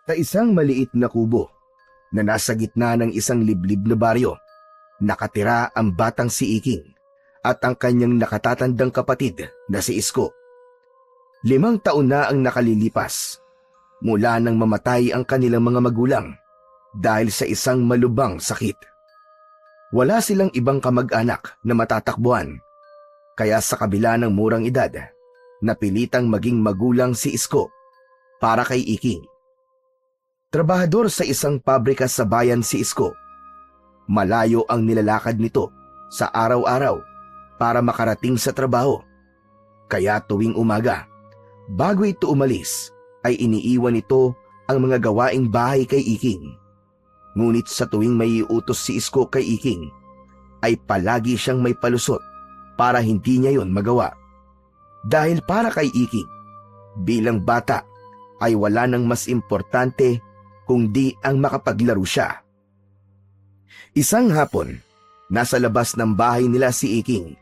Sa isang maliit na kubo na nasa gitna ng isang liblib na baryo, nakatira ang batang si Iking at ang kanyang nakatatandang kapatid na si Isko. 5 taon na ang nakalilipas mula nang mamatay ang kanilang mga magulang dahil sa isang malubhang sakit. Wala silang ibang kamag-anak na matatakbuhan, kaya sa kabila ng murang edad, napilitang maging magulang si Isko para kay Iking. Trabahador sa isang pabrika sa bayan si Isko. Malayo ang nilalakad nito sa araw-araw para makarating sa trabaho. Kaya tuwing umaga, bago ito umalis, ay iniiwan nito ang mga gawaing bahay kay Iking. Ngunit sa tuwing may iutos si Isko kay Iking, ay palagi siyang may palusot para hindi niya yon magawa. Dahil para kay Iking, bilang bata ay wala nang mas importante kundi ang makapaglaro siya. Isang hapon, nasa labas ng bahay nila si Iking.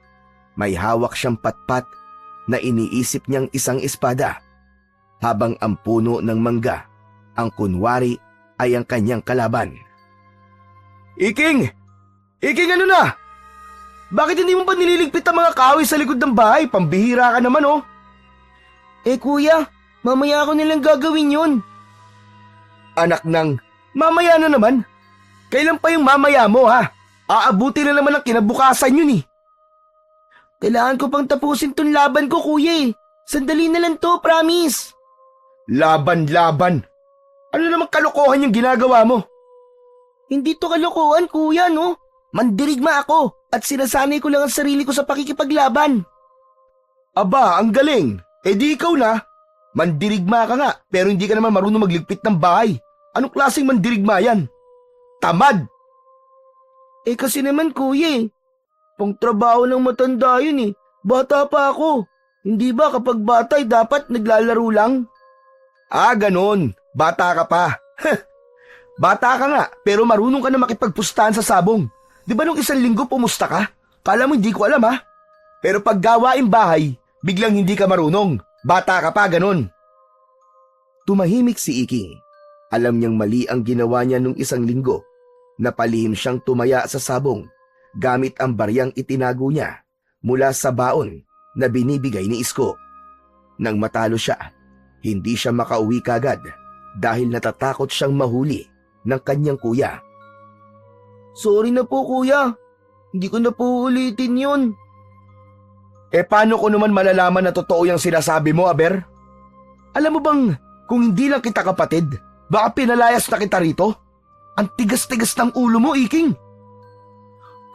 May hawak siyang patpat na iniisip niyang isang espada, habang ang puno ng mangga, ang kunwari ay ang kanyang kalaban. Iking! Iking, ano na? Bakit hindi mo pa nililigpit ang mga kahoy sa likod ng bahay? Pambihira ka naman, oh. Kuya, mamaya ako nilang gagawin yun. Anak ng, mamaya na naman. Kailan pa yung mamaya mo, ha? Aabuti na naman ang kinabukasan yun, eh. Kailangan ko pang tapusin tong laban ko, kuya, eh. Sandali na lang to, promise. Laban. Ano namang kalokohan yung ginagawa mo? Hindi to kalokohan, kuya, no? Mandirigma ako at sinasanay ko lang ang sarili ko sa pakikipaglaban. Aba, ang galing. Di ikaw na. Mandirigma ka nga, pero hindi ka naman marunong magligpit ng bahay. Anong klaseng mandirigma yan? Tamad! Kasi naman, kuya, pangtrabaho ng matanda yun, eh. Bata pa ako. Hindi ba kapag bata ay dapat naglalaro lang? Ganon. Bata ka pa. Bata ka nga, pero marunong ka na makipagpustahan sa sabong. Di ba nung 1 linggo pumusta ka? Kala mo hindi ko alam, ha? Pero pag gawain bahay, biglang hindi ka marunong. Bata ka pa, ganon. Tumahimik si Iking. Alam niyang mali ang ginawa niya nung 1 linggo. Napalihim siyang tumaya sa sabong gamit ang baryang itinago niya mula sa baon na binibigay ni Isko. Nang matalo siya, hindi siya makauwi kagad dahil natatakot siyang mahuli ng kanyang kuya. Sorry na po, kuya. Hindi ko na po ulitin yun. Paano ko naman malalaman na totoo yung sinasabi mo, Aber? Alam mo bang kung hindi lang kita kapatid, baka pinalayas na kita rito? Ang tigas-tigas ng ulo mo, Iking.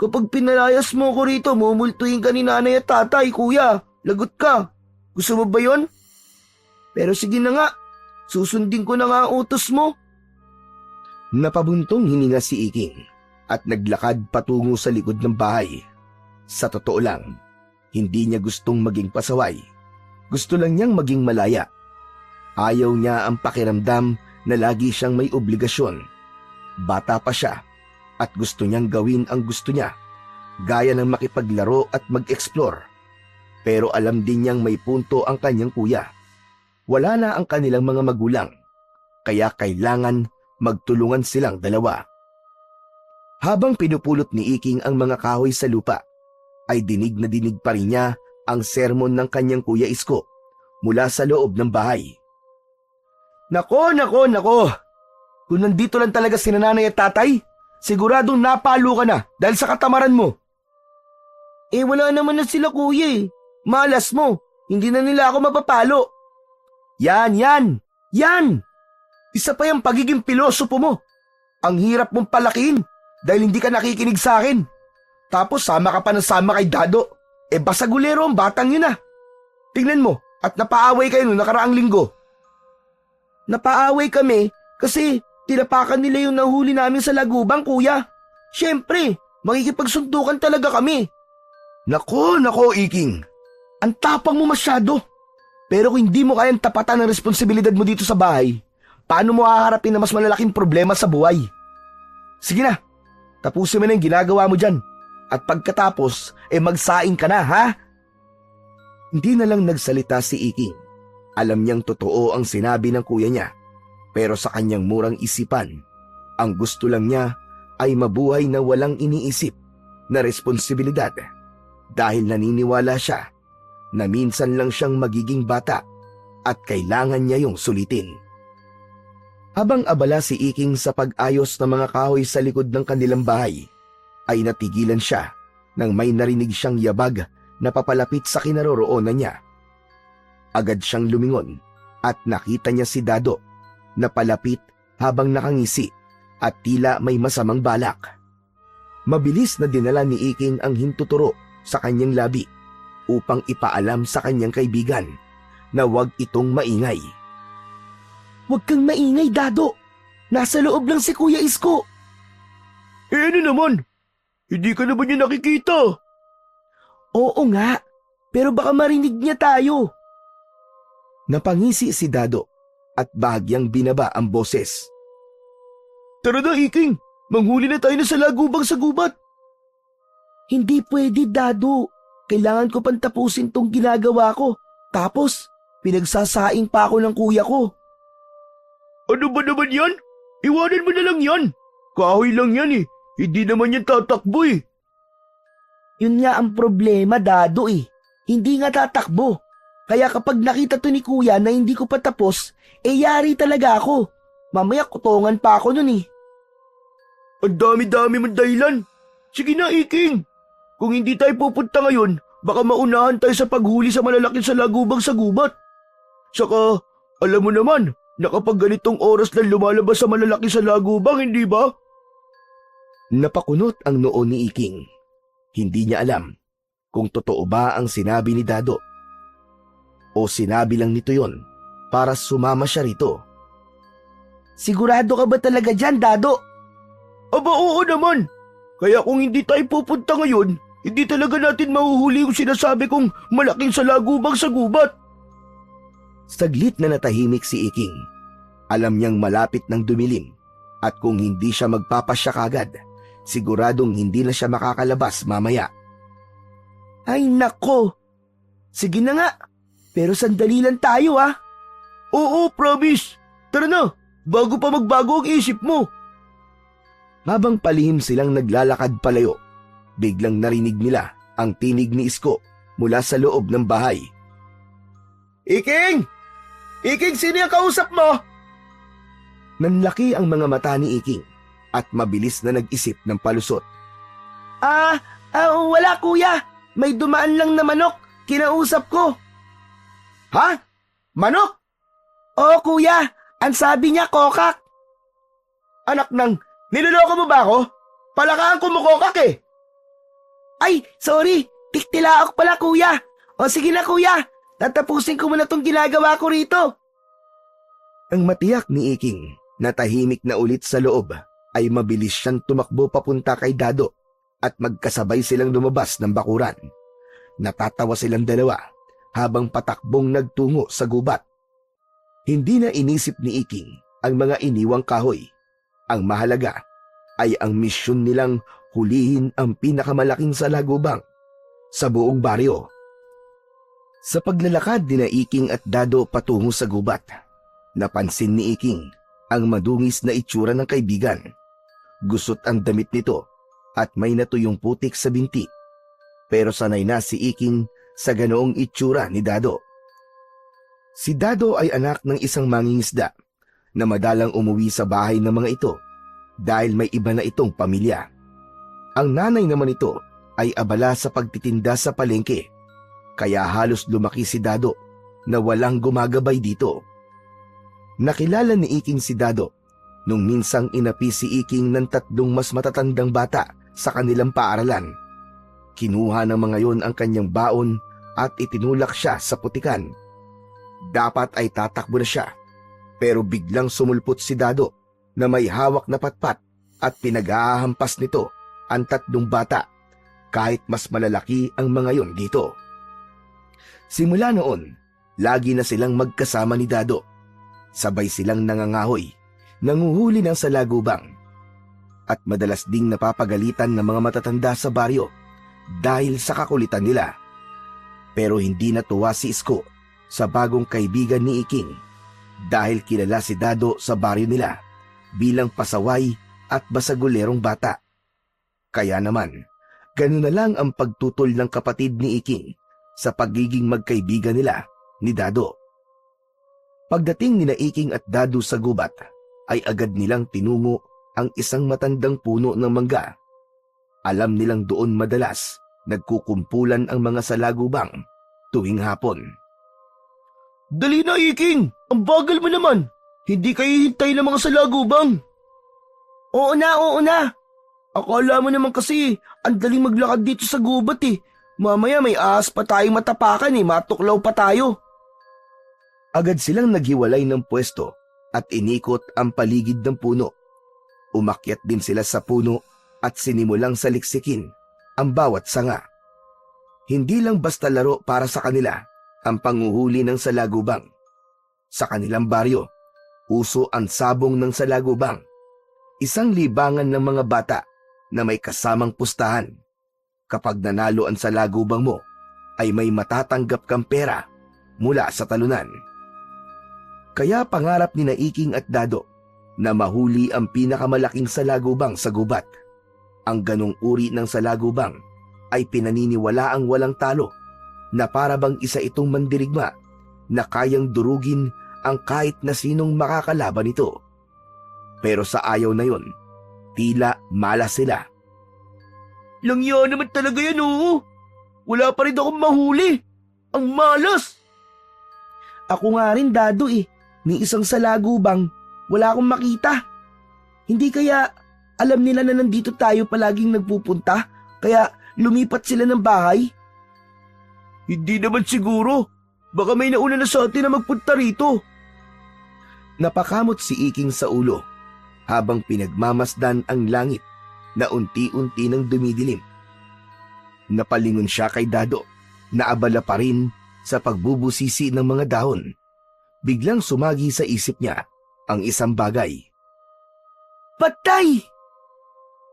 Kapag pinalayas mo ko rito, mumultuhin ka ni nanay at tatay, kuya. Lagot ka. Gusto mo ba yon? Pero sige na nga, susundin ko na nga ang utos mo. Napabuntong hininga si Iking at naglakad patungo sa likod ng bahay. Sa totoo lang, hindi niya gustong maging pasaway. Gusto lang niyang maging malaya. Ayaw niya ang pakiramdam na lagi siyang may obligasyon. Bata pa siya at gusto niyang gawin ang gusto niya, gaya ng makipaglaro at mag-explore. Pero alam din niyang may punto ang kanyang kuya. Wala na ang kanilang mga magulang, kaya kailangan magtulungan silang dalawa. Habang pinupulot ni Iking ang mga kahoy sa lupa, ay dinig na dinig pa rin niya ang sermon ng kanyang kuya Isko mula sa loob ng bahay. Nako! Kung nandito lang talaga si nanay at tatay, siguradong napalo ka na dahil sa katamaran mo. Wala naman na sila, kuya, eh. Malas mo, hindi na nila ako mapapalo. Yan! Isa pa yung pagiging pilosopo mo. Ang hirap mong palakihin dahil hindi ka nakikinig sa akin. Tapos sama ka pa ng sama kay Dado. Basagulero ang batang yun, ah. Tingnan mo, at napaaway kayo noong nakaraang linggo. Napaaway kami kasi tinapakan nila yung nahuli namin sa lagubang, kuya. Siyempre, makikipagsuntukan talaga kami. Nako, Iking. Ang tapang mo masyado. Pero kung hindi mo kayang tapatan ang responsibilidad mo dito sa bahay, paano mo haharapin na mas malalaking problema sa buhay? Sige na, tapusin mo na yung ginagawa mo dyan. At pagkatapos, magsaing ka na, ha? Hindi na lang nagsalita si Iking. Alam niyang totoo ang sinabi ng kuya niya. Pero sa kanyang murang isipan, ang gusto lang niya ay mabuhay na walang iniisip na responsibilidad dahil naniniwala siya na minsan lang siyang magiging bata at kailangan niya yung sulitin. Habang abala si Iking sa pag-ayos ng mga kahoy sa likod ng kanilang bahay, ay natigilan siya nang may narinig siyang yabag na papalapit sa kinaroroonan niya. Agad siyang lumingon at nakita niya si Dado na palapit habang nakangisi at tila may masamang balak. Mabilis na dinala ni Iking ang hintuturo sa kanyang labi upang ipaalam sa kanyang kaibigan na huwag itong maingay. "Huwag kang maingay, Dado. Nasa loob lang si Kuya Isko." Ano naman? Hindi ka naman niya nakikita. "Oo nga, pero baka marinig niya tayo." Napangisi si Dado at bahagyang binaba ang boses. Tara na, Iking. Manghuli na tayo na sa lagubang sa gubat. "Hindi pwede, Dado. Kailangan ko pang tapusin tong ginagawa ko. Tapos, pinagsasaing pa ako ng kuya ko." Ano ba naman yan? Iwanan mo na lang yan. Kahoy lang yan eh. Hindi naman yan tatakbo eh. Yun nga ang problema, Dado eh. Hindi nga tatakbo. Kaya kapag nakita to ni kuya na hindi ko pa tapos, yari talaga ako. Mamaya kutongan pa ako nun eh. Ang dami-dami mong dahilan. Sige na, Iking. Kung hindi tayo pupunta ngayon, baka maunahan tayo sa paghuli sa malalaking salagubang sa gubat. Saka, alam mo naman, na kapag ganitong oras lang lumalabas sa malalaki sa lagubang, hindi ba? Napakunot ang noo ni Iking. Hindi niya alam kung totoo ba ang sinabi ni Dado o sinabi lang nito yon para sumama siya rito. "Sigurado ka ba talaga dyan, Dado?" Aba, oo naman. Kaya kung hindi tayo pupunta ngayon, hindi talaga natin mahuhuli yung sinasabi kong malaking salagubang sa gubat. Saglit na natahimik si Iking. Alam niyang malapit ng dumilim at kung hindi siya magpapasya kagad, siguradong hindi na siya makakalabas mamaya. "Ay nako! Sige na nga, pero sandali lang tayo ah." Oo, promise. Tara na, bago pa magbago ang isip mo. Habang palihim silang naglalakad palayo, biglang narinig nila ang tinig ni Isko mula sa loob ng bahay. Iking! Iking, sino yung kausap mo? Nanlaki ang mga mata ni Iking at mabilis na nag-isip ng palusot. Wala kuya. May dumaan lang na manok. Kinausap ko." Ha? Manok? "Oo kuya, ang sabi niya kokak." Anak ng, niloloko mo ba ako? Palakaan ko mo kokak eh. "Ay, sorry. Tiktilaok pala kuya. O sige na kuya, tatapusin ko muna tong ginagawa ko rito." Ang matiyak ni Iking na tahimik na ulit sa loob ay mabilis siyang tumakbo papunta kay Dado at magkasabay silang lumabas ng bakuran. Natatawa silang dalawa habang patakbong nagtungo sa gubat. Hindi na inisip ni Iking ang mga iniwang kahoy. Ang mahalaga ay ang misyon nilang hulihin ang pinakamalaking salagubang sa buong baryo. Sa paglalakad ni Iking at Dado patungo sa gubat, napansin ni Iking ang madungis na itsura ng kaibigan. Gusot ang damit nito at may natuyong putik sa binti. Pero sanay na si Iking sa ganoong itsura ni Dado. Si Dado ay anak ng isang mangingisda na madalang umuwi sa bahay ng mga ito dahil may iba na itong pamilya. Ang nanay naman ito ay abala sa pagtitinda sa palengke, kaya halos lumaki si Dado na walang gumagabay dito. Nakilala ni Iking si Dado nung minsang inapi si Iking ng 3 mas matatandang bata sa kanilang paaralan. Kinuha ng mga yon ang kanyang baon at itinulak siya sa putikan. Dapat ay tatakbo na siya, pero biglang sumulpot si Dado na may hawak na patpat at pinag-ahampas nito ang 3 bata kahit mas malalaki ang mga yon dito. Simula noon, lagi na silang magkasama ni Dado. Sabay silang nangangahoy, nanguhuli ng salagubang, at madalas ding napapagalitan ng mga matatanda sa baryo dahil sa kakulitan nila. Pero hindi natuwa si Isko sa bagong kaibigan ni Iking dahil kilala si Dado sa baryo nila bilang pasaway at basagulerong bata. Kaya naman, ganun na lang ang pagtutol ng kapatid ni Iking sa pagiging magkaibigan nila ni Dado. Pagdating ni Iking at Dado sa gubat, ay agad nilang tinungo ang isang matandang puno ng mangga. Alam nilang doon madalas nagkukumpulan ang mga salagubang tuwing hapon. Dali na, Iking! Ang bagal mo naman! Hindi kayo hintay ng mga salagubang! Oo na! Akala mo naman kasi, ang daling maglakad dito sa gubat eh. Mamaya may ahas pa tayong matapakan eh, matuklaw pa tayo. Agad silang naghiwalay ng pwesto at inikot ang paligid ng puno. Umakyat din sila sa puno at sinimulang saliksikin ang bawat sanga. Hindi lang basta laro para sa kanila ang panguhuli ng salagubang. Sa kanilang baryo, uso ang sabong ng salagubang. Isang libangan ng mga bata na may kasamang pustahan. Kapag nanalo ang salagubang mo, ay may matatanggap kang pera mula sa talunan. Kaya pangarap ni Iking at Dado na mahuli ang pinakamalaking salagubang sa gubat. Ang ganong uri ng salagubang ay pinaniniwalaang walang talo na para bang isa itong mandirigma na kayang durugin ang kahit na sinong makakalaban nito. Pero sa ayaw na yon, tila malas sila. Langya naman talaga yan, oo. Wala pa rin akong mahuli. Ang malas! Ako nga rin, Dado eh. Ni isang salagubang, wala akong makita. Hindi kaya alam nila na nandito tayo palaging nagpupunta, kaya lumipat sila ng bahay? Hindi naman siguro. Baka may nauna na sa atin na magpunta rito. Napakamot si Iking sa ulo habang pinagmamasdan ang langit na unti-unti nang dumidilim. Napalingon siya kay Dado na abala pa rin sa pagbubusisi ng mga dahon. Biglang sumagi sa isip niya ang isang bagay. Patay!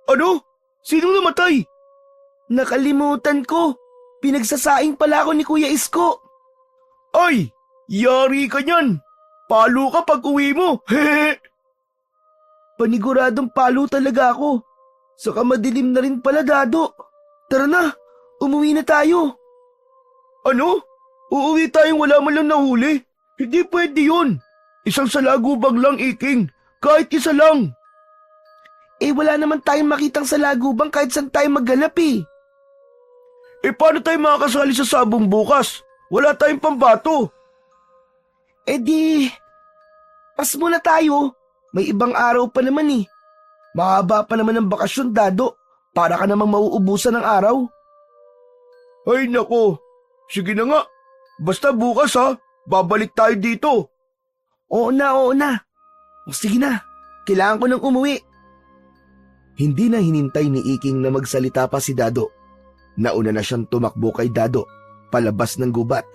Ano? Sinong namatay? Nakalimutan ko. Pinagsasaing pala ako ni Kuya Isko. Ay! Yari ka niyan! Palo ka pag uwi mo! Hehe! Paniguradong palo talaga ako. Saka madilim na rin pala, Dado. Tara na, umuwi na tayo. Ano? Uuwi tayong wala man lang nahuli? Hindi pwede yun. Isang salagubang lang, Iking. Kahit isa lang. Eh wala naman tayong makitang salagubang kahit saan tayo maghanap eh. Eh paano tayo makakasali sa sabong bukas? Wala tayong pambato. Eh di, pas muna tayo. May ibang araw pa naman eh. Mahaba pa naman ang bakasyon, Dado. Para ka namang mauubusan ng araw. Ay nako. Sige na nga. Basta bukas ha. Babalik tayo dito. Oo na. O sige na, kailangan ko nang umuwi. Hindi na hinintay ni Iking na magsalita pa si Dado. Nauna na siyang tumakbo kay Dado palabas ng gubat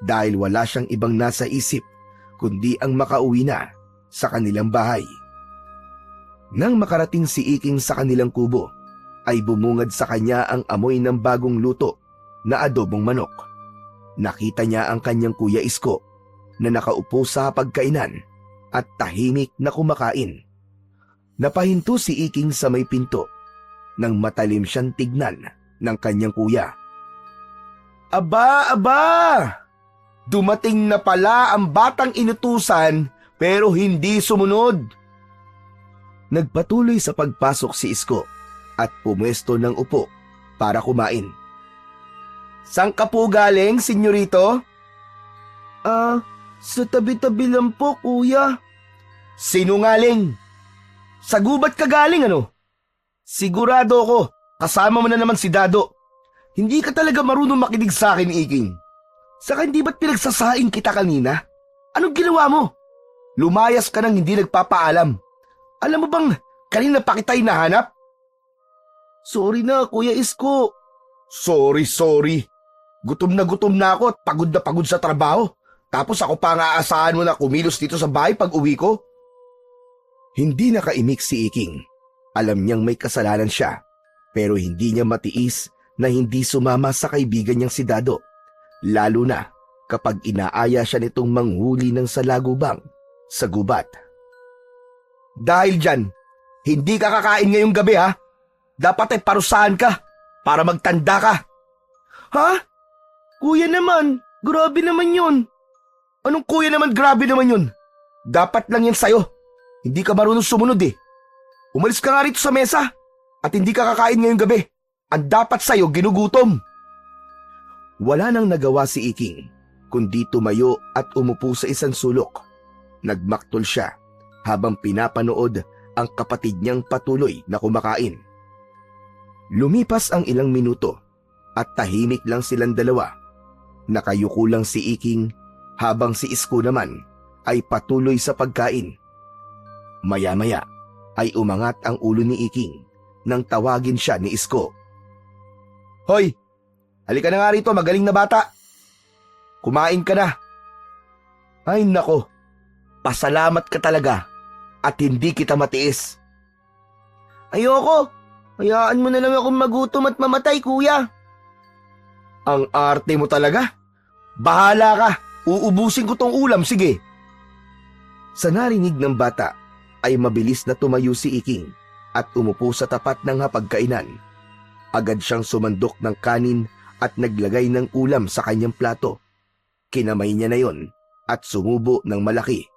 dahil wala siyang ibang nasa isip kundi ang makauwi na sa kanilang bahay. Nang makarating si Iking sa kanilang kubo, ay bumungad sa kanya ang amoy ng bagong luto na adobong manok. Nakita niya ang kanyang Kuya Isko na nakaupo sa pagkainan at tahimik na kumakain. Napahinto si Iking sa may pinto nang matalim siyang tignan ng kanyang kuya. Aba! Dumating na pala ang batang inutusan pero hindi sumunod. Nagpatuloy sa pagpasok si Isko at pumwesto ng upo para kumain. Saan ka po galing, senyorito? Sa tabi-tabi lang po, kuya. Sinungaling! Sa gubat ka galing ano? Sigurado ako, kasama mo na naman si Dado. Hindi ka talaga marunong makinig sa akin, Iking. Saka hindi ba't pinagsasaing kita kanina? Anong ginawa mo? Lumayas ka nang hindi nagpapaalam. Alam mo bang kanina pa kita hinahanap? Sorry na, Kuya Isko. Sorry. Gutom na ako at pagod sa trabaho. Tapos ako pa nga aasahan mo na kumilos dito sa bahay pag uwi ko? Hindi nakaimik si Iking. Alam niyang may kasalanan siya, pero hindi niya matiis na hindi sumama sa kaibigan niyang si Dado. Lalo na kapag inaaya siya nitong manghuli ng salagubang sa gubat. Dahil dyan, hindi ka kakain ngayong gabi ha. Dapat ay parusahan ka para magtanda ka. Ha? Kuya naman, grabe naman yun. Anong kuya naman, grabe naman yun? Dapat lang yan sa'yo. Hindi ka marunong sumunod eh. Umalis ka nga rito sa mesa at hindi ka kakain ngayong gabi. Ang dapat sa'yo, ginugutom. Wala nang nagawa si Iking, kundi tumayo at umupo sa isang sulok. Nagmaktol siya habang pinapanood ang kapatid niyang patuloy na kumakain. Lumipas ang ilang minuto at tahimik lang silang dalawa. Nakayuko lang si Iking habang si Isko naman ay patuloy sa pagkain. Maya-maya ay umangat ang ulo ni Iking nang tawagin siya ni Isko. Hoy! Halika na nga rito, magaling na bata. Kumain ka na. Ay nako, pasalamat ka talaga at hindi kita matiis. Ayoko. Hayaan mo na lang akong magutom at mamatay, kuya. Ang arte mo talaga. Bahala ka, uubusin ko tong ulam, sige. Sa narinig ng bata ay mabilis na tumayo si Iking at umupo sa tapat ng hapagkainan. Agad siyang sumandok ng kanin at naglagay ng ulam sa kanyang plato. Kinamay niya na yon at sumubo ng malaki.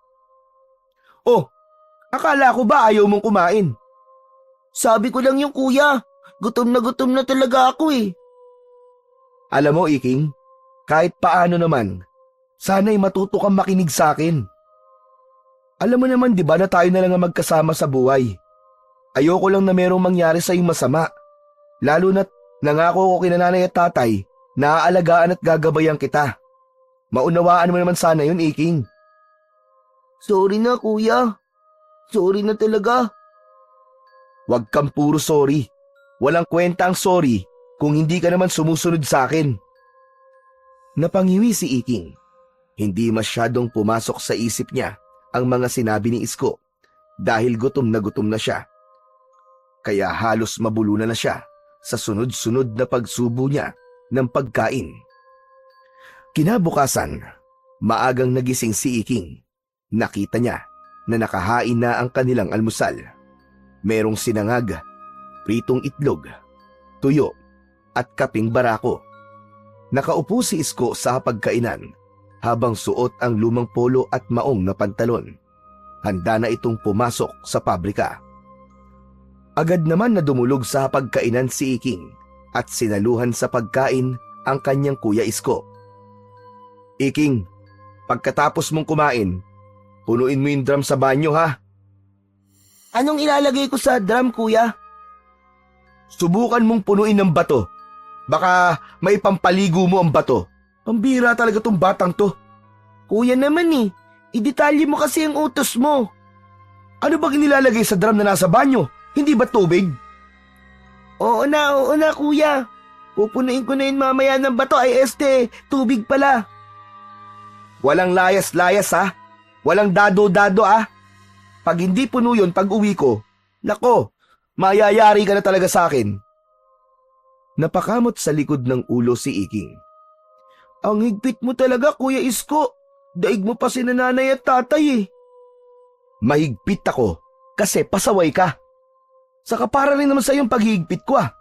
Oh, akala ko ba ayaw mong kumain? Sabi ko lang yung kuya, gutom na talaga ako eh. Alam mo, Iking, kahit paano naman, sana'y matuto kang makinig sa akin. Alam mo naman, di ba, na tayo na lang ang magkasama sa buhay. Ayoko lang na merong mangyari sa iyong masama. Lalo na't nangako ko kina nanay at tatay na aalagaan at gagabayan kita. Maunawaan mo naman sana yun, Iking. Sorry na, kuya. Sorry na talaga. Huwag kang puro sorry. Walang kwenta ang sorry kung hindi ka naman sumusunod sa akin. Napangiwi si Iking. Hindi masyadong pumasok sa isip niya ang mga sinabi ni Isko dahil gutom na siya. Kaya halos mabulunan na siya sa sunod-sunod na pagsubo niya ng pagkain. Kinabukasan, maagang nagising si Iking. Nakita niya na nakahain na ang kanilang almusal. Merong sinangag, pritong itlog, tuyo, at kaping barako. Nakaupo si Isko sa hapagkainan habang suot ang lumang polo at maong na pantalon. Handa na itong pumasok sa pabrika. Agad naman na dumulog sa hapagkainan si Iking at sinaluhan sa pagkain ang kanyang kuya Isko. Iking, pagkatapos mong kumain, punuin mo yung drum sa banyo ha. Anong ilalagay ko sa drum, kuya? Subukan mong punuin ng bato. Baka may pampaligo mo ang bato. Pambira talaga tong batang to. Kuya naman eh, idetalye mo kasi ang utos mo. Ano bang inilalagay sa drum na nasa banyo? Hindi ba tubig? Oo na kuya. Pupunuin ko na yun mamaya ng bato ay tubig pala. Walang layas-layas ha. Walang dado-dado ah. Pag hindi puno yun pag uwi ko, nako, mayayari ka na talaga sa akin. Napakamot sa likod ng ulo si Iking. Ang higpit mo talaga, Kuya Isko. Daig mo pa si nanay at tatay eh. Mahigpit ako kasi pasaway ka. Saka para rin naman sa yung paghihigpit ko ah.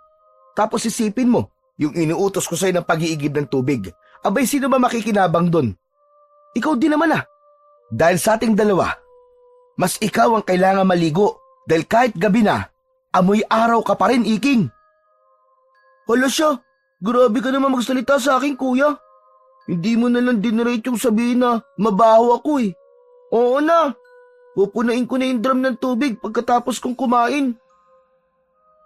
Tapos isipin mo, yung inuutos ko sa'yo ng pag-iigib ng tubig. Abay, sino ba makikinabang dun? Ikaw din naman ah. Dahil sa ating dalawa, mas ikaw ang kailangan maligo dahil kahit gabi na, amoy araw ka pa rin, Iking. Hala siya, grabe ka naman magsalita sa akin, kuya. Hindi mo na lang dinirate yung sabihin na mabaho ako eh. Oo na, pupunain ko na yung drum ng tubig pagkatapos kong kumain.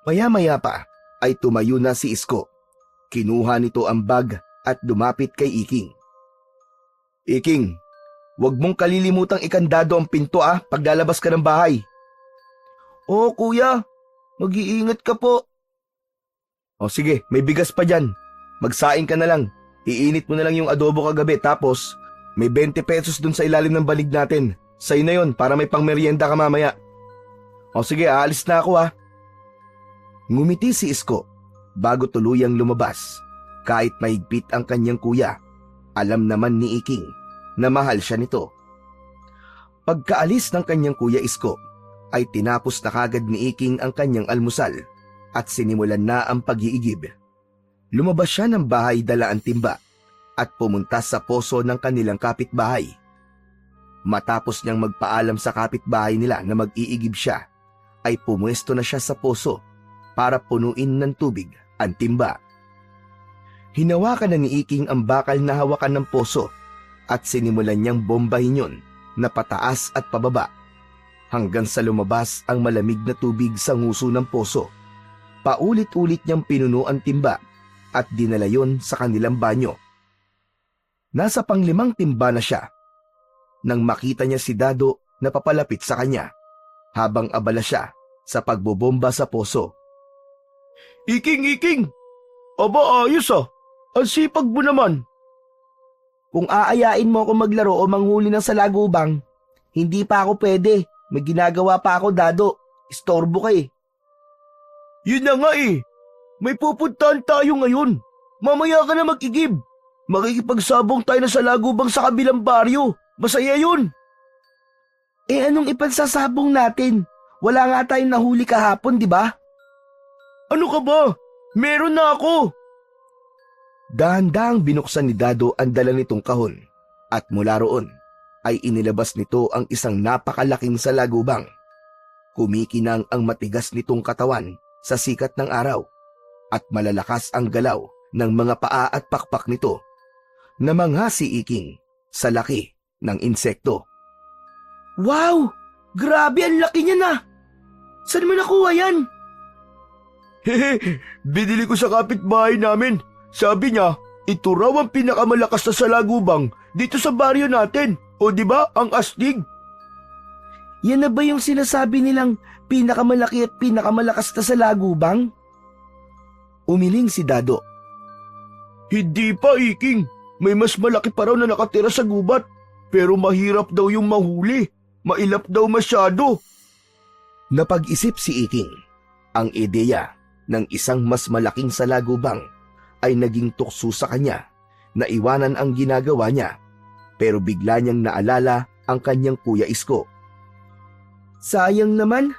Maya-maya pa ay tumayo na si Isko. Kinuha nito ang bag at lumapit kay Iking. Iking, huwag mong kalilimutang ikandado ang pinto paglalabas ka ng bahay. Oo kuya, mag-iingat ka po. O sige, may bigas pa dyan. Magsaing ka na lang. Iinit mo na lang yung adobo kagabi tapos may 20 pesos dun sa ilalim ng balig natin. Sa'yo na yun para may pangmeryenda ka mamaya. O sige, aalis na ako Ngumiti si Isko bago tuluyang lumabas. Kahit mahigpit ang kanyang kuya, alam naman ni Iking na mahal siya nito. Pagkaalis ng kanyang kuya Isko, ay tinapos na kagad ni Iking ang kanyang almusal at sinimulan na ang pag-iigib. Lumabas siya ng bahay dala ang timba at pumunta sa poso ng kanilang kapitbahay. Matapos niyang magpaalam sa kapitbahay nila na mag-iigib siya, ay pumuesto na siya sa poso para punuin ng tubig ang timba. Hinawakan na ni Iking ang bakal na hawakan ng poso at sinimulan niyang bombahin yun na pataas at pababa hanggang sa lumabas ang malamig na tubig sa nguso ng poso. Paulit-ulit niyang pinuno ang timba at dinala yon sa kanilang banyo. Nasa pang-5 timba na siya nang makita niya si Dado na papalapit sa kanya habang abala siya sa pagbobomba sa poso. Iking! Aba ayos ah! Ang sipag mo naman! Kung aayain mo ako maglaro o manghuli ng salagubang, hindi pa ako pwede. May ginagawa pa ako, Dado. Istorbo ka eh. Yun na nga eh! May pupuntahan tayo ngayon. Mamaya ka na mag-igib. Makikipagsabong tayo na salagubang sa kabilang baryo. Masaya yun! Eh anong ipansasabong natin? Wala nga tayong nahuli kahapon, di ba? Ano ka ba? Meron na ako! Dahan-dahang binuksan ni Dado ang dala nitong kahon at mula roon ay inilabas nito ang isang napakalaking salagubang. Kumikinang ang matigas nitong katawan sa sikat ng araw at malalakas ang galaw ng mga paa at pakpak nito. Namangha si Iking sa laki ng insekto. Wow! Grabe, ang laki niya na! Saan mo nakuha yan? Hehe, binili ko sa kapitbahay namin. Sabi niya, ito raw ang pinakamalakas na salagubang dito sa baryo natin. O di ba ang astig? Yan na ba yung sinasabi nilang pinakamalaki at pinakamalakas na salagubang? Umiling si Dado. Hindi pa, Iking. May mas malaki pa raw na nakatira sa gubat. Pero mahirap daw yung mahuli. Mailap daw masyado. Napag-isip si Iking. Ang ideya ng isang mas malaking salagubang ay naging tukso sa kanya na iwanan ang ginagawa niya, pero bigla niyang naalala ang kanyang kuya Isko. Sayang naman.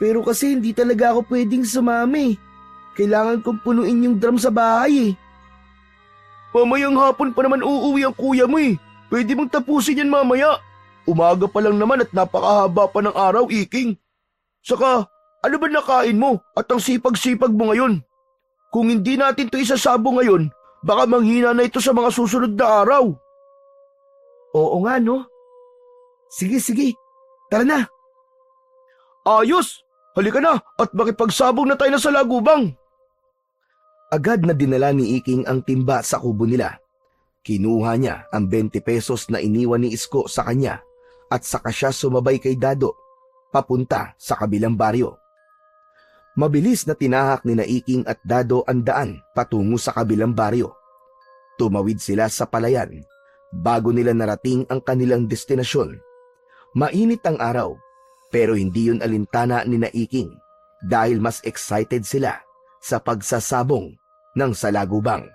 Pero kasi hindi talaga ako pwedeng sumami. Kailangan kong punuin yung drum sa bahay eh. Mamayang hapon pa naman uuwi ang kuya mo eh. Pwede mong tapusin yan mamaya. Umaga pa lang naman at napakahaba pa ng araw, Iking. Saka, ano ba nakain mo at ang sipag-sipag mo ngayon? Kung hindi natin ito isasabo ngayon, baka manghina na ito sa mga susunod na araw. Oo nga no. Sige. Tara na. Ayos! Halika na at makipagsabong na tayo na sa lagubang. Agad na dinala ni Iking ang timba sa kubo nila. Kinuha niya ang 20 pesos na iniwan ni Isko sa kanya at saka siya sumabay kay Dado papunta sa kabilang baryo. Mabilis na tinahak ni Iking at Dado ang daan patungo sa kabilang baryo. Tumawid sila sa palayan bago nila narating ang kanilang destinasyon. Mainit ang araw pero hindi yun alintana ni Iking dahil mas excited sila sa pagsasabong ng salagubang.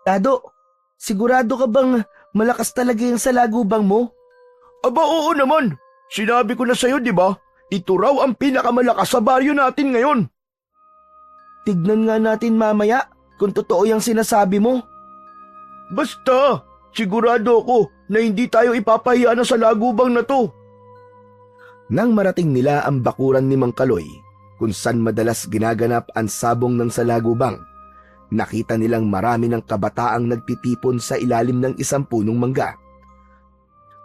Dado, sigurado ka bang malakas talaga yung salagubang mo? Aba oo naman. Sinabi ko na sa'yo, di ba? Ito raw ang pinakamalakas sa baryo natin ngayon. Tignan nga natin mamaya kung totoo yung sinasabi mo. Basta, sigurado ako na hindi tayo ipapahiya na sa lagubang na to. Nang marating nila ang bakuran ni Mang Kaloy, kung saan madalas ginaganap ang sabong ng salagubang, nakita nilang marami ng kabataang nagtitipon sa ilalim ng isang punong mangga.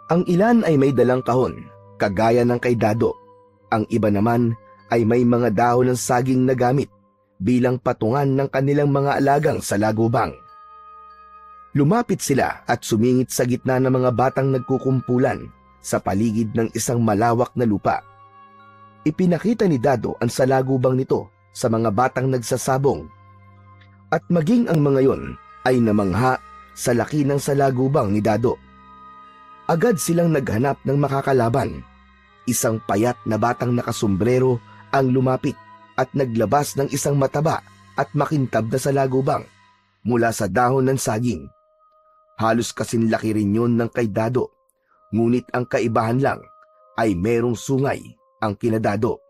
Ang ilan ay may dalang kahon, kagaya ng kay Dado. Ang iba naman ay may mga dahon ng saging na gamit bilang patungan ng kanilang mga alagang salagubang. Lumapit sila at sumingit sa gitna ng mga batang nagkukumpulan sa paligid ng isang malawak na lupa. Ipinakita ni Dado ang salagubang nito sa mga batang nagsasabong at maging ang mga yon ay namangha sa laki ng salagubang ni Dado. Agad silang naghanap ng makakalaban. Isang payat na batang nakasombrero ang lumapit at naglabas ng isang mataba at makintab na salagubang mula sa dahon ng saging. Halos kasing laki rin yun ng kay Dado, Ngunit ang kaibahan lang ay merong sungay ang kinadado.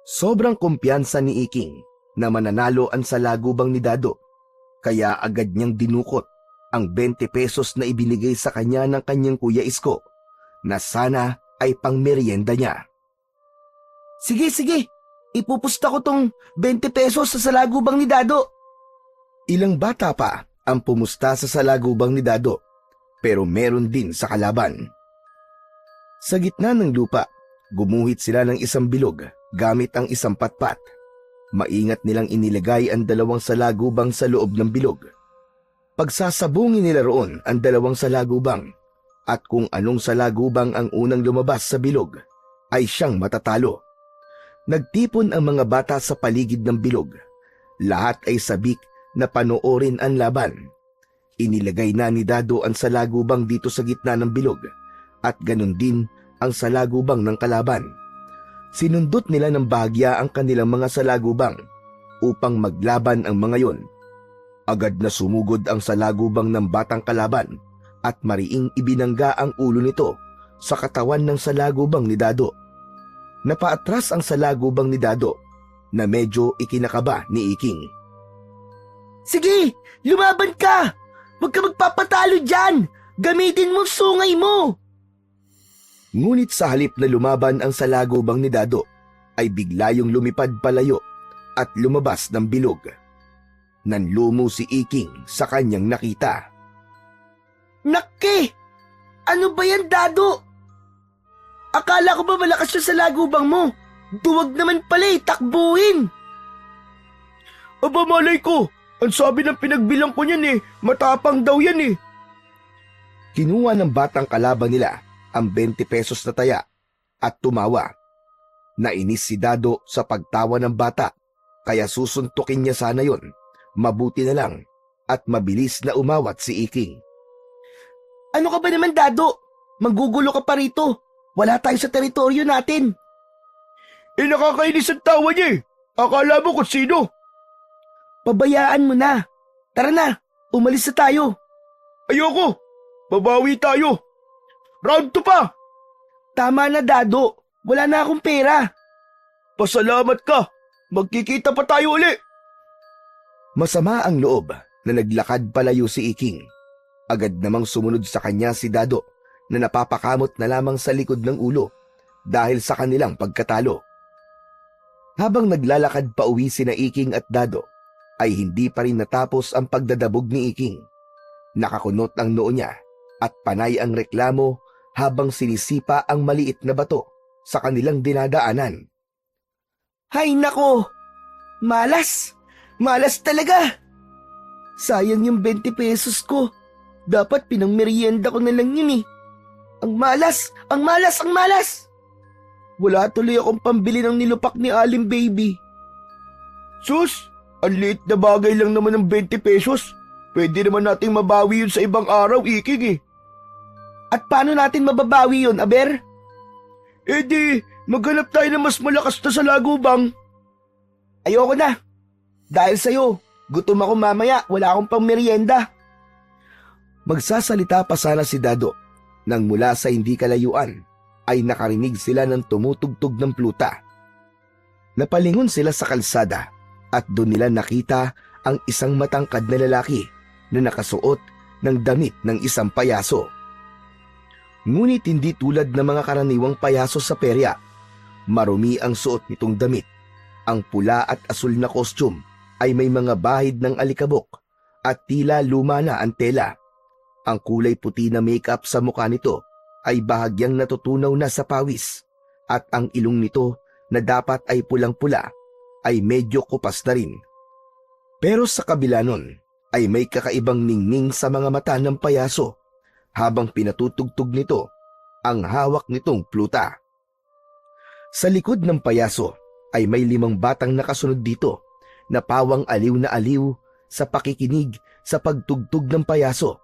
Sobrang kumpiyansa ni Iking na mananalo ang salagubang ni Dado, kaya agad niyang dinukot ang 20 pesos na ibinigay sa kanya ng kanyang Kuya Isko na sana ay pangmeryenda niya. Sige, ipupusta ko tong 20 pesos sa salagubang ni Dado. Ilang bata pa ang pumusta sa salagubang ni Dado, pero meron din sa kalaban. Sa gitna ng lupa, gumuhit sila ng isang bilog gamit ang isang patpat. Maingat nilang inilagay ang 2 salagubang sa loob ng bilog. Pagsasabungin nila roon ang 2 salagubang, at kung anong salagubang ang unang lumabas sa bilog, ay siyang matatalo. Nagtipon ang mga bata sa paligid ng bilog. Lahat ay sabik na panoorin ang laban. Inilagay na ni Dado ang salagubang dito sa gitna ng bilog, at ganun din ang salagubang ng kalaban. Sinundot nila ng bahagya ang kanilang mga salagubang upang maglaban ang mga yon. Agad na sumugod ang salagubang ng batang kalaban at mariing ibinangga ang ulo nito sa katawan ng salagubang ni Dado. Napaatras ang salagubang ni Dado na medyo ikinakaba ni Iking. Sige, lumaban ka! Huwag ka magpapatalo dyan! Gamitin mo sungay mo! Ngunit sa halip na lumaban ang salagubang ni Dado, ay bigla yung lumipad palayo at lumabas ng bilog. Nanlumo si Iking sa kanyang nakita. Nakke! Ano ba yan, Dado? Akala ko ba malakas siya sa lagubang mo? Duwag naman pala takbuhin! Aba malay ko, ang sabi ng pinagbilang ko niyan matapang daw yan Kinuha ng batang kalaban nila ang 20 pesos na taya at tumawa. Nainis si Dado sa pagtawa ng bata, kaya susuntukin niya sana yon. Mabuti na lang at mabilis na umawat si Iking. Ano ka ba naman, Dado? Manggugulo ka pa rito. Wala tayo sa teritoryo natin. Nakakainis ang tawa niya Akala mo kung sino. Pabayaan mo na. Tara na, umalis na tayo. Ayoko, babawi tayo. Round 2 pa. Tama na, Dado. Wala na akong pera. Pasalamat ka. Magkikita pa tayo uli. Masama ang loob na naglakad palayo si Iking. Agad namang sumunod sa kanya si Dado na napapakamot na lamang sa likod ng ulo dahil sa kanilang pagkatalo. Habang naglalakad pa uwi sina Iking at Dado, ay hindi pa rin natapos ang pagdadabog ni Iking. Nakakunot ang noo niya at panay ang reklamo habang sinisipa ang maliit na bato sa kanilang dinadaanan. Hay nako! Malas! Malas talaga! Sayang yung 20 pesos ko. Dapat pinangmerienda ko na lang yun Ang malas! Ang malas! Ang malas! Wala tuloy akong pambili ng nilupak ni Aling Baby. Sus, ang liit na bagay lang naman ng 20 pesos. Pwede naman nating mabawi yun sa ibang araw, Iking At paano natin mababawi yun, Aber? Di, maghanap tayo ng mas malakas na salagubang. Ayoko na. Dahil sa'yo, gutom ako mamaya, wala akong pang merienda. Magsasalita pa sana si Dado nang mula sa hindi kalayuan ay nakarinig sila ng tumutugtog ng pluta. Napalingon sila sa kalsada at doon nila nakita ang isang matangkad na lalaki na nakasuot ng damit ng isang payaso. Ngunit hindi tulad ng mga karaniwang payaso sa perya. Marumi ang suot nitong damit. Ang pula at asul na costume ay may mga bahid ng alikabok at tila luma na ang tela. Ang kulay puti na makeup sa mukha nito ay bahagyang natutunaw na sa pawis at ang ilong nito na dapat ay pulang-pula ay medyo kupas na rin. Pero sa kabila nun ay may kakaibang ningning sa mga mata ng payaso habang pinatutugtog nito ang hawak nitong pluta. Sa likod ng payaso ay may 5 batang nakasunod dito na pawang aliw na aliw sa pakikinig sa pagtugtog ng payaso.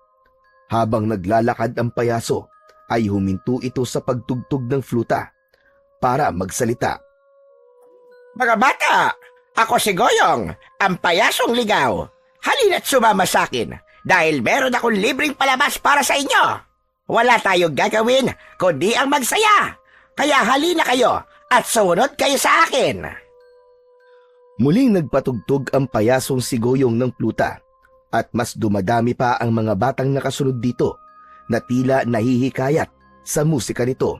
Habang naglalakad ang payaso ay huminto ito sa pagtugtog ng fluta para magsalita. Mga bata, ako si Goyong, ang payasong ligaw. Halina't sumama sa akin dahil meron akong libreng palabas para sa inyo. Wala tayong gagawin kundi ang magsaya. Kaya halina kayo at sumunod kayo sa akin. Muling nagpatugtog ang payasong si Goyong ng pluta at mas dumadami pa ang mga batang nakasunod dito na tila nahihikayat sa musika nito.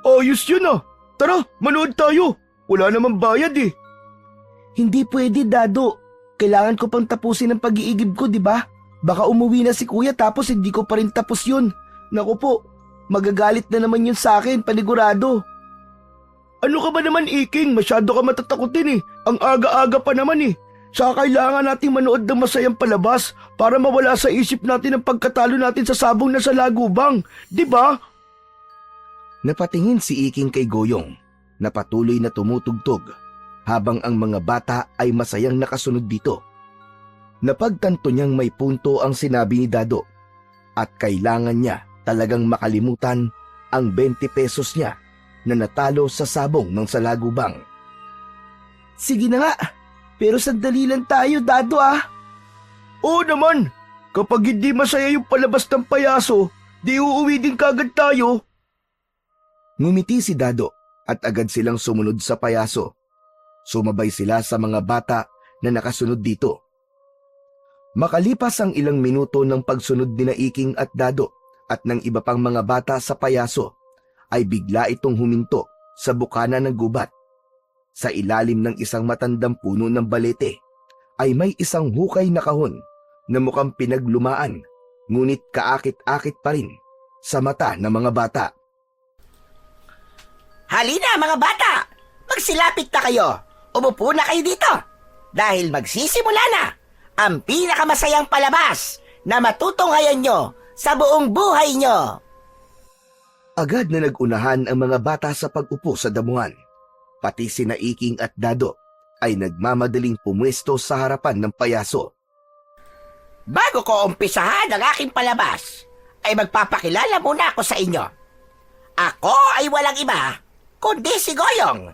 Ayos yun ah. Tara, manood tayo. Wala namang bayad eh. Hindi pwede, Dado. Kailangan ko pang tapusin ang pag-iigib ko, di ba? Baka umuwi na si Kuya tapos hindi ko pa rin tapos yun. Naku po, magagalit na naman yun sa akin, panigurado. Ano ka ba naman, Iking? Masyado ka matatakotin eh. Ang aga-aga pa naman eh. Saka kailangan nating manood ng masayang palabas para mawala sa isip natin ang pagkatalo natin sa sabong na sa lagubang. Di ba? Napatingin si Iking kay Goyong na patuloy na tumutugtog habang ang mga bata ay masayang nakasunod dito. Napagtanto niyang may punto ang sinabi ni Dado at kailangan niya talagang makalimutan ang 20 pesos niya na natalo sa sabong ng salagubang. Sige na nga, pero sandali lang tayo, Dado ah. Oo naman. Kapag hindi masaya yung palabas ng payaso, di uuwi din kagad tayo. Ngumiti si Dado at agad silang sumunod sa payaso. Sumabay sila sa mga bata na nakasunod dito. Makalipas ang ilang minuto ng pagsunod ni Iking at Dado at ng iba pang mga bata sa payaso, ay bigla itong huminto sa bukana ng gubat. Sa ilalim ng isang matandang puno ng balete ay may isang hukay na kahon na mukhang pinaglumaan, ngunit kaakit-akit pa rin sa mata ng mga bata. Halina mga bata! Magsilapit na kayo! Umupo na kayo dito! Dahil magsisimula na ang pinakamasayang palabas na matutunghayan nyo sa buong buhay nyo! Agad na nagunahan ang mga bata sa pag-upo sa damuhan. Pati sina Iking at Dado ay nagmamadaling pumwesto sa harapan ng payaso. Bago ko umpisahan ang aking palabas, ay magpapakilala muna ako sa inyo. Ako ay walang iba, kundi si Goyong,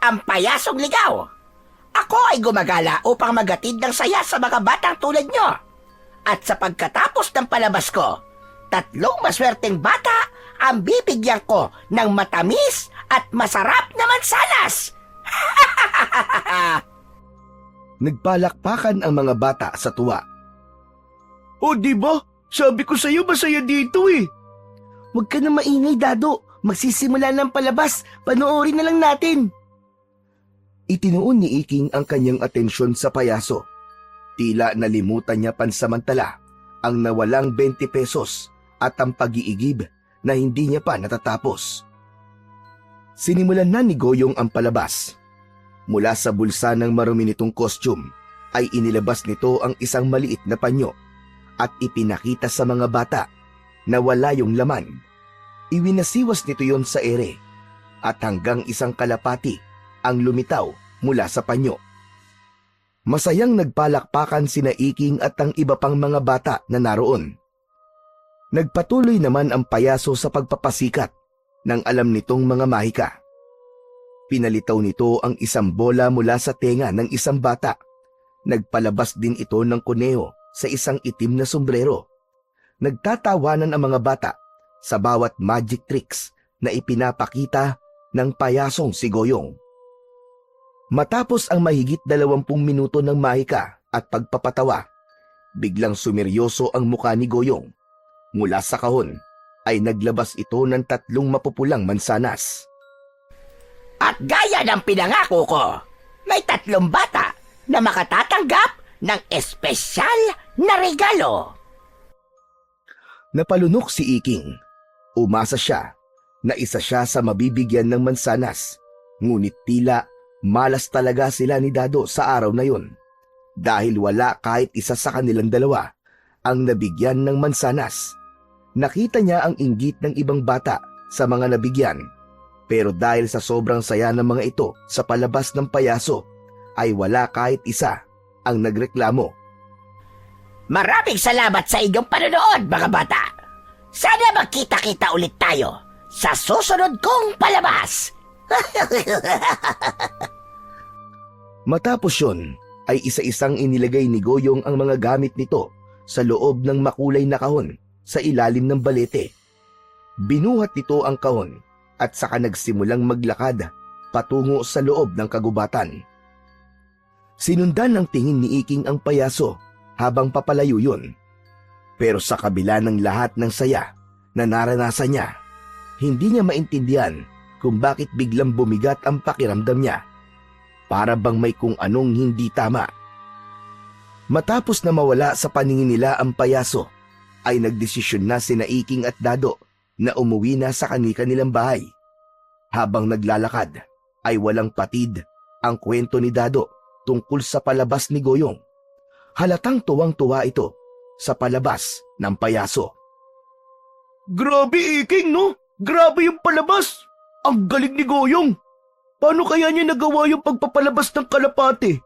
ang payasong ligaw. Ako ay gumagala upang magatid ng saya sa mga batang tulad nyo. At sa pagkatapos ng palabas ko, 3 maswerteng bata ang bibigyan ko ng matamis at masarap na mansanas. Nagpalakpakan ang mga bata sa tuwa. O di ba? Sabi ko sa'yo masaya dito eh. Huwag ka na maingay, Dado. Magsisimula ng palabas. Panoorin na lang natin. Itinuon ni Iking ang kanyang atensyon sa payaso. Tila nalimutan niya pansamantala ang nawalang 20 pesos at ang pag-iigib na hindi niya pa natatapos. Sinimulan na ni Goyong ang palabas. Mula sa bulsa ng marumi nitong costume ay inilabas nito ang isang maliit na panyo at ipinakita sa mga bata na wala yung laman. Iwinasiwas nito yon sa ere at hanggang isang kalapati ang lumitaw mula sa panyo. Masayang nagpalakpakan sina Iking at ang iba pang mga bata na naroon. Nagpatuloy naman ang payaso sa pagpapasikat ng alam nitong mga mahika. Pinalitaw nito ang isang bola mula sa tenga ng isang bata. Nagpalabas din ito ng kuneho sa isang itim na sombrero. Nagtatawanan ang mga bata sa bawat magic tricks na ipinapakita ng payasong si Goyong. Matapos ang mahigit 20 minuto ng mahika at pagpapatawa, biglang sumeryoso ang mukha ni Goyong. Mula sa kahon ay naglabas ito ng 3 mapupulang mansanas. At gaya ng pinangako ko, may 3 bata na makatatanggap ng espesyal na regalo. Napalunok si Iking. Umasa siya na isa siya sa mabibigyan ng mansanas, ngunit tila malas talaga sila ni Dado sa araw na yun dahil wala kahit isa sa kanilang dalawa ang nabigyan ng mansanas. Nakita niya ang inggit ng ibang bata sa mga nabigyan, pero dahil sa sobrang saya ng mga ito sa palabas ng payaso, ay wala kahit isa ang nagreklamo. Maraming salamat sa inyong panonood, mga bata. Sana magkita-kita ulit tayo sa susunod kong palabas. Matapos yun, ay isa-isang inilagay ni Goyong ang mga gamit nito sa loob ng makulay na kahon sa ilalim ng balete. Binuhat nito ang kahon at saka nagsimulang maglakad patungo sa loob ng kagubatan. Sinundan ng tingin ni Iking ang payaso habang papalayo yun. Pero sa kabila ng lahat ng saya na naranasan niya, hindi niya maintindihan kung bakit biglang bumigat ang pakiramdam niya. Para bang may kung anong hindi tama. Matapos na mawala sa paningin nila ang payaso, ay nagdesisyon na sina Iking at Dado na umuwi na sa kanilang bahay. Habang naglalakad, ay walang patid ang kwento ni Dado tungkol sa palabas ni Goyong. Halatang tuwang-tuwa ito sa palabas ng payaso. Grabe, Iking, no? Grabe yung palabas! Ang galing ni Goyong! Paano kaya niya nagawa yung pagpapalabas ng kalapate?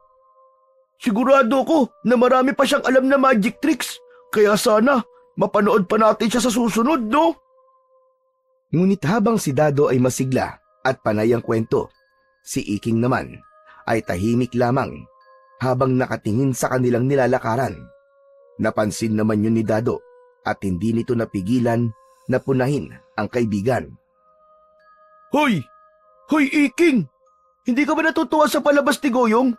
Sigurado ko na marami pa siyang alam na magic tricks, kaya sana mapanood pa natin siya sa susunod, no? Ngunit habang si Dado ay masigla at panay ang kwento, si Iking naman ay tahimik lamang habang nakatingin sa kanilang nilalakaran. Napansin naman yun ni Dado at hindi nito napigilan na punahin ang kaibigan. Hoy! Hoy, Iking! Hindi ka ba natutuwa sa palabas ni Goyong?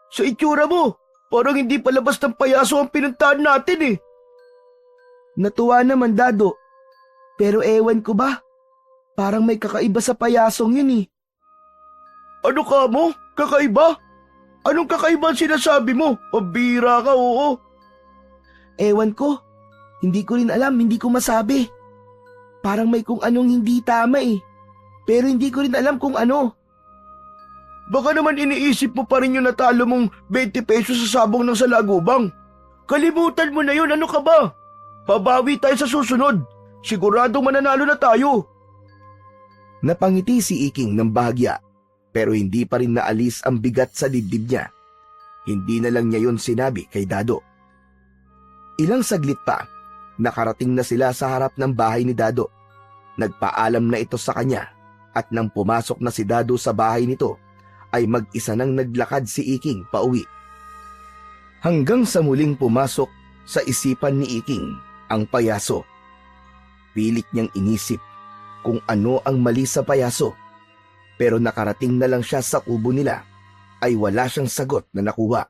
Sa itsura mo, parang hindi palabas ng payaso ang pinuntahan natin eh. Natuwa naman, Dado. Pero ewan ko ba? Parang may kakaiba sa payasong yun eh. Ano ka mo? Kakaiba? Anong kakaiba ang sinasabi mo? Pabira ka, oo. Ewan ko. Hindi ko rin alam, hindi ko masabi. Parang may kung anong hindi tama eh. Pero hindi ko rin alam kung ano. Baka naman iniisip mo pa rin yung natalo mong 20 pesos sa sabong ng salagubang. Kalimutan mo na yun, ano ka ba? Pabawi tayo sa susunod. Siguradong mananalo na tayo. Napangiti si Iking ng bahagya, pero hindi pa rin naalis ang bigat sa dibdib niya. Hindi na lang niya yun sinabi kay Dado. Ilang saglit pa, nakarating na sila sa harap ng bahay ni Dado. Nagpaalam na ito sa kanya at nang pumasok na si Dado sa bahay nito, ay mag-isa nang naglakad si Iking pauwi. Hanggang sa muling pumasok sa isipan ni Iking ang payaso. Pilit niyang inisip kung ano ang mali sa payaso. Pero nakarating na lang siya sa kubo nila, ay wala siyang sagot na nakuha.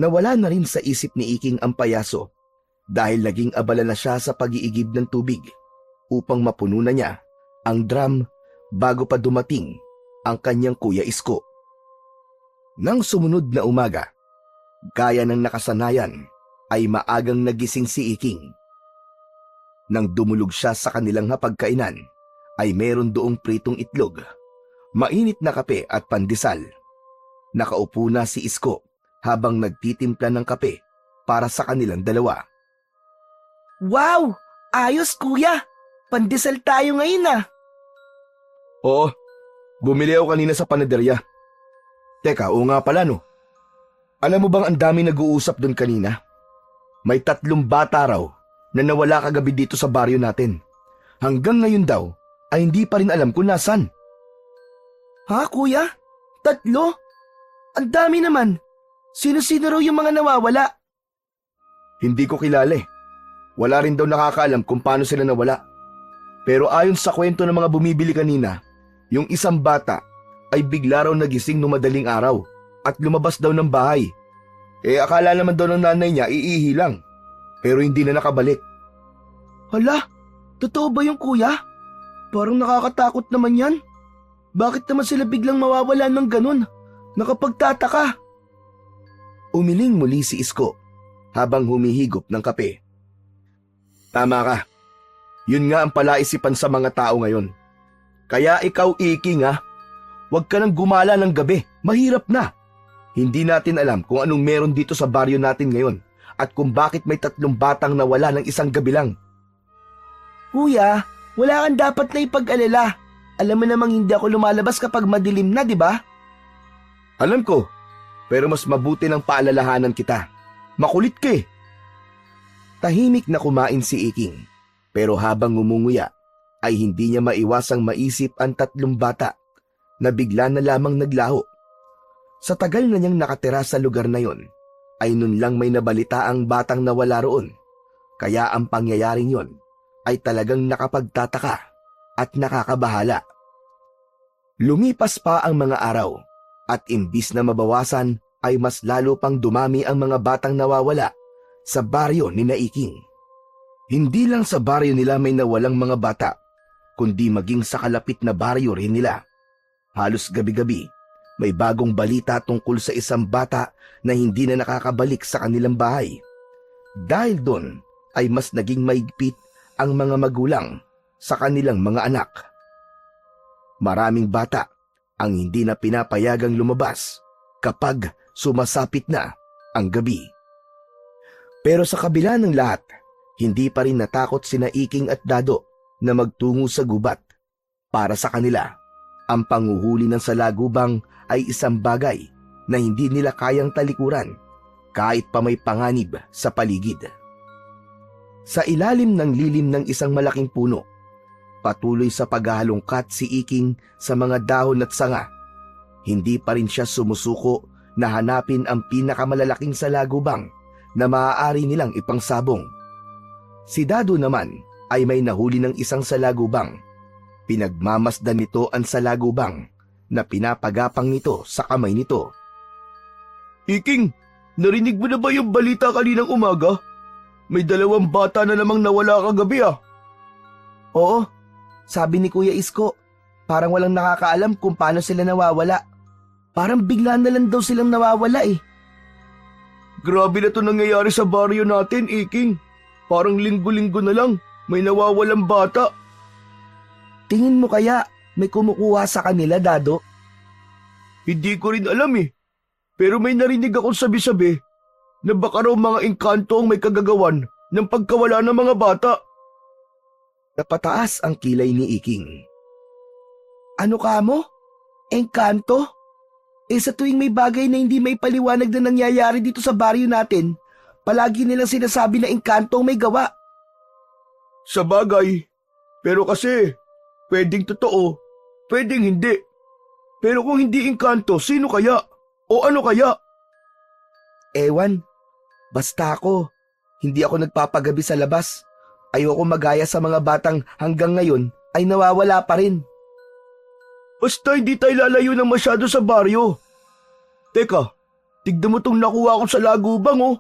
Nawala na rin sa isip ni Iking ang payaso dahil naging abala na siya sa pag-iigib ng tubig upang mapuno na niya ang drum bago pa dumating ang kanyang Kuya Isko. Nang sumunod na umaga, gaya ng nakasanayan, ay maagang nagising si Iking. Nang dumulog siya sa kanilang hapagkainan, ay meron doong pritong itlog, mainit na kape at pandesal. Nakaupo na si Isko habang nagtitimpla ng kape para sa kanilang dalawa. Wow! Ayos, kuya! Pandesal tayo ngayon ah! Oo, bumili ako kanina sa panaderya. Teka, oo nga pala no. Alam mo bang ang dami nag-uusap doon kanina? May 3 bata raw na nawala kagabi dito sa baryo natin. Hanggang ngayon daw ay hindi pa rin alam kung nasan. Ha, kuya? 3? Ang dami naman. Sino-sino raw yung mga nawawala? Hindi ko kilala eh. Wala rin daw nakakaalam kung paano sila nawala. Pero ayon sa kwento ng mga bumibili kanina, yung isang bata ay bigla raw nagising nung madaling araw at lumabas daw ng bahay. Akala naman daw ng nanay niya iihi lang. Pero hindi na nakabalik. Hala, totoo ba yung kuya? Parang nakakatakot naman yan. Bakit naman sila biglang mawawala ng ganun? Nakapagtataka. Umiling muli si Isko habang humihigop ng kape. Tama ka. Yun nga ang palaisipan sa mga tao ngayon. Kaya ikaw, Iking huwag ka nang gumala ng gabi. Mahirap na. Hindi natin alam kung anong meron dito sa baryo natin ngayon at kung bakit may 3 batang nawala ng isang gabi lang. Kuya, wala kang dapat na ipag-alala. Alam mo namang hindi ako lumalabas kapag madilim na, di ba? Alam ko, pero mas mabuti ng paalalahanan kita. Makulit ka eh. Tahimik na kumain si Iking, pero habang ngumunguya ay hindi niya maiwasang maisip ang 3 bata na bigla na lamang naglaho. Sa tagal na niyang nakatira sa lugar na yon, ay nun lang may nabalita ang batang nawala roon. Kaya ang pangyayaring yon ay talagang nakapagtataka at nakakabahala. Lumipas pa ang mga araw at imbis na mabawasan ay mas lalo pang dumami ang mga batang nawawala sa baryo ni Naiking. Hindi lang sa baryo nila may nawalang mga bata, kundi maging sa kalapit na baryo rin nila. Halos gabi-gabi, may bagong balita tungkol sa isang bata na hindi na nakakabalik sa kanilang bahay. Dahil doon ay mas naging maigpit ang mga magulang sa kanilang mga anak. Maraming bata ang hindi na pinapayagang lumabas kapag sumasapit na ang gabi. Pero sa kabila ng lahat, hindi pa rin natakot sina Iking at Dado na magtungo sa gubat. Para sa kanila, ang panguhuli ng salagubang ay isang bagay na hindi nila kayang talikuran kahit pa may panganib sa paligid. Sa ilalim ng lilim ng isang malaking puno, patuloy sa paghahalongkat si Iking sa mga dahon at sanga. Hindi pa rin siya sumusuko na hanapin ang pinakamalalaking salagubang na maaari nilang ipangsabong. Si Dado naman ay may nahuli ng isang salagubang. Pinagmamasdan nito ang salagubang na pinapagapang nito sa kamay nito. Iking, narinig mo na ba yung balita kaninang umaga? May 2 bata na namang nawala kagabi ah. Oo, sabi ni Kuya Isko, parang walang nakakaalam kung paano sila nawawala. Parang bigla na lang daw silang nawawala eh. Grabe na to nangyayari sa baryo natin, Iking. Parang linggo-linggo na lang, may nawawalang bata. Tingin mo kaya may kumukuha sa kanila, Dado? Hindi ko rin alam eh. Pero may narinig akong sabi-sabi na baka raw mga engkanto ang may kagagawan ng pagkawala ng mga bata. Napataas ang kilay ni Iking. Ano ka mo? Engkanto? Sa tuwing may bagay na hindi may paliwanag na nangyayari dito sa baryo natin, palagi nilang sinasabi na engkanto ang may gawa. Sa bagay. Pero kasi, pwedeng totoo, pwedeng hindi. Pero kung hindi engkanto, sino kaya? O ano kaya? Ewan, basta ako, hindi ako nagpapagabi sa labas. Ayoko magaya sa mga batang hanggang ngayon ay nawawala pa rin. Basta hindi tayo lalayo ng masyado sa baryo. Teka, tignan mo tong nakuha ko sa lagubang oh.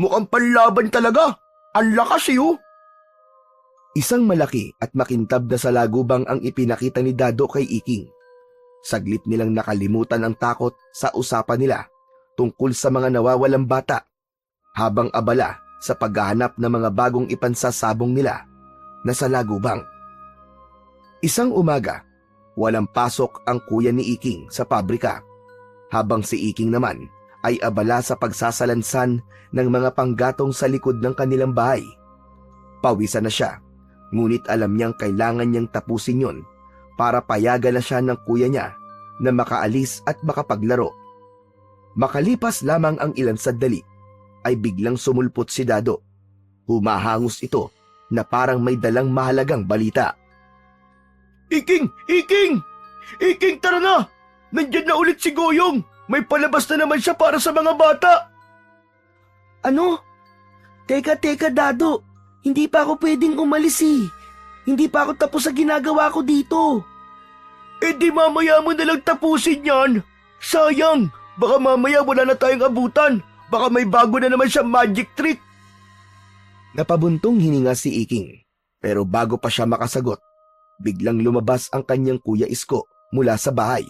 Mukhang panlaban talaga. Ang lakas eh oh. Isang malaki at makintab na salagubang ang ipinakita ni Dado kay Iking. Saglit nilang nakalimutan ang takot sa usapan nila tungkol sa mga nawawalang bata habang abala sa paghahanap ng mga bagong ipansasabong nila na salagubang. Isang umaga, walang pasok ang kuya ni Iking sa pabrika, habang si Iking naman ay abala sa pagsasalansan ng mga panggatong sa likod ng kanilang bahay. Pawisan na siya, ngunit alam niyang kailangan niyang tapusin yon para payagan na siya ng kuya niya na makaalis at makapaglaro. Makalipas lamang ang ilang sandali, ay biglang sumulpot si Dado. Humahangos ito na parang may dalang mahalagang balita. Iking! Iking! Iking, tara na! Nandyan na ulit si Goyong! May palabas na naman siya para sa mga bata! Ano? Teka, Dado. Hindi pa ako pwedeng umalis eh. Hindi pa ako tapos sa ginagawa ko dito. Eh di mamaya mo nalang tapusin yan! Sayang! Baka mamaya wala na tayong abutan! Baka may bago na naman siyang magic trick! Napabuntong hininga si Iking, pero bago pa siya makasagot, biglang lumabas ang kanyang kuya Isko mula sa bahay.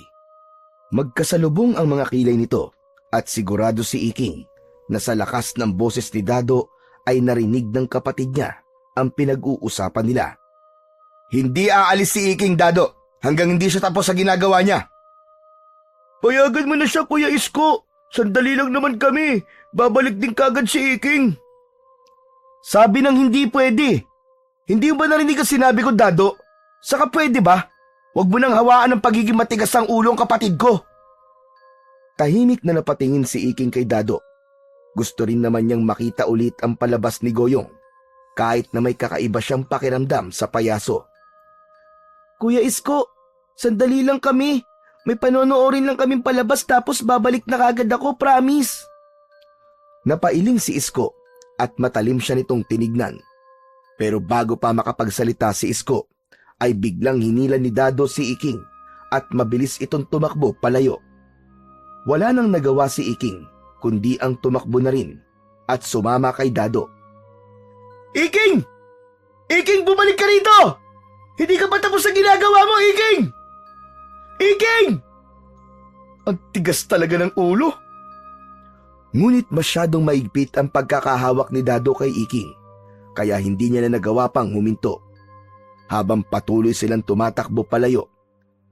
Magkasalubong ang mga kilay nito at sigurado si Iking na sa lakas ng boses ni Dado ay narinig ng kapatid niya ang pinag-uusapan nila. Hindi aalis si Iking, Dado, hanggang hindi siya tapos sa ginagawa niya. Payagan mo na siya, Kuya Isko. Sandali lang naman kami. Babalik din kagad si Iking. Sabi ng hindi pwede. Hindi mo ba narinig ang sinabi ko, Dado? Saka pwede ba? Huwag mo nang hawaan ng pagiging matigas ang ulong kapatid ko. Tahimik na napatingin si Iking kay Dado. Gusto rin naman niyang makita ulit ang palabas ni Goyong, kahit na may kakaiba siyang pakiramdam sa payaso. Kuya Isko, sandali lang kami. May panonoorin lang kaming palabas tapos babalik na kagad ako, promise. Napailing si Isko at matalim siya nitong tinignan Pero bago pa makapagsalita si Isko, ay biglang hinila ni Dado si Iking at mabilis itong tumakbo palayo. Wala nang nagawa si Iking kundi ang tumakbo na rin at sumama kay Dado. Iking! Iking, bumalik ka rito! Hindi ka pa tapos sa ginagawa mo, Iking! Iking! Ang tigas talaga ng ulo. Ngunit masyadong maigpit ang pagkakahawak ni Dado kay Iking, kaya hindi niya na nagawa pang huminto. Habang patuloy silang tumatakbo palayo,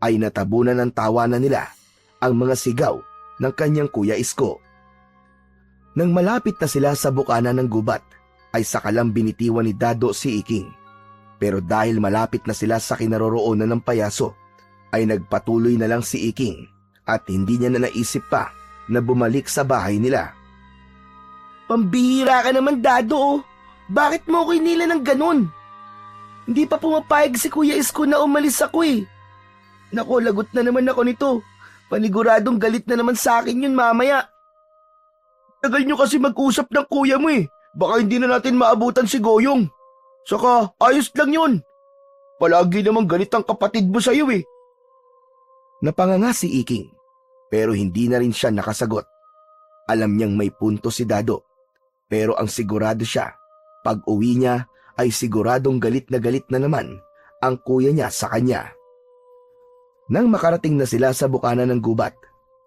ay natabunan ng tawanan nila ang mga sigaw ng kanyang kuya Isko. Nang malapit na sila sa bukana ng gubat, ay sakalang binitiwan ni Dado si Iking. Pero dahil malapit na sila sa kinaroroonan ng payaso, ay nagpatuloy na lang si Iking at hindi niya na naisip pa na bumalik sa bahay nila. Pambihira ka naman, Dado, oh. Bakit mo ko inila ng ganun? Hindi pa pumapayag si Kuya Isko na umalis ako eh. Nako, lagot na naman ako nito. Paniguradong galit na naman sa akin yun mamaya. Tagal nyo kasi mag-usap ng kuya mo eh. Baka hindi na natin maabutan si Goyong. Saka, ayos lang yun. Palagi namang galit ang kapatid mo sa'yo eh. Napanganga si Iking, pero hindi na rin siya nakasagot. Alam niyang may punto si Dado, pero ang sigurado siya, pag uwi niya ay siguradong galit na naman ang kuya niya sa kanya. Nang makarating na sila sa bukana ng gubat,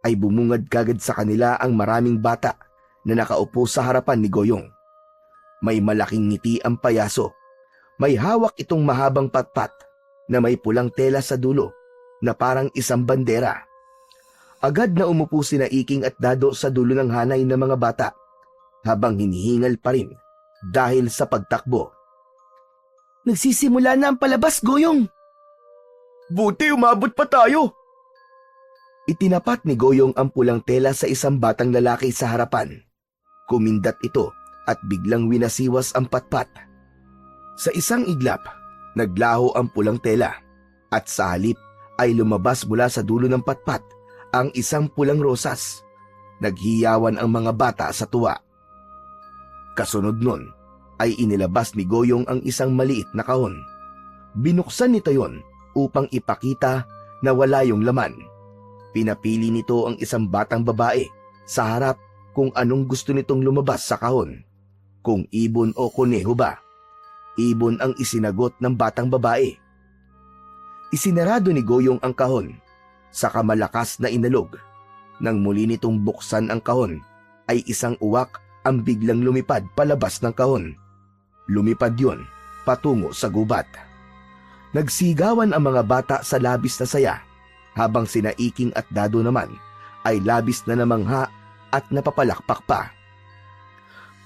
ay bumungad kagad sa kanila ang maraming bata na nakaupo sa harapan ni Goyong. May malaking ngiti ang payaso. May hawak itong mahabang patpat na may pulang tela sa dulo na parang isang bandera. Agad na umupo sina Iking at Dado sa dulo ng hanay ng mga bata habang hinihingal pa rin dahil sa pagtakbo. Nagsisimula na ang palabas, Goyong. Buti umabot pa tayo. Itinapat ni Goyong ang pulang tela sa isang batang lalaki sa harapan. Kumindat ito at biglang winasiwas ang patpat. Sa isang iglap, naglaho ang pulang tela at sa halip ay lumabas mula sa dulo ng patpat ang isang pulang rosas. Naghiyawan ang mga bata sa tuwa. Kasunod nun ay inilabas ni Goyong ang isang maliit na kahon. Binuksan nito yon upang ipakita na wala yung laman. Pinapili nito ang isang batang babae sa harap kung anong gusto nitong lumabas sa kahon. Kung ibon o kuneho ba? Ibon ang isinagot ng batang babae. Isinarado ni Goyong ang kahon, saka malakas na inalog. Nang muli nitong buksan ang kahon, ay isang uwak ang biglang lumipad palabas ng kahon. Lumipad yon patungo sa gubat. Nagsigawan ang mga bata sa labis na saya, habang sina Iking at Dado naman ay labis na namangha at napapalakpak pa.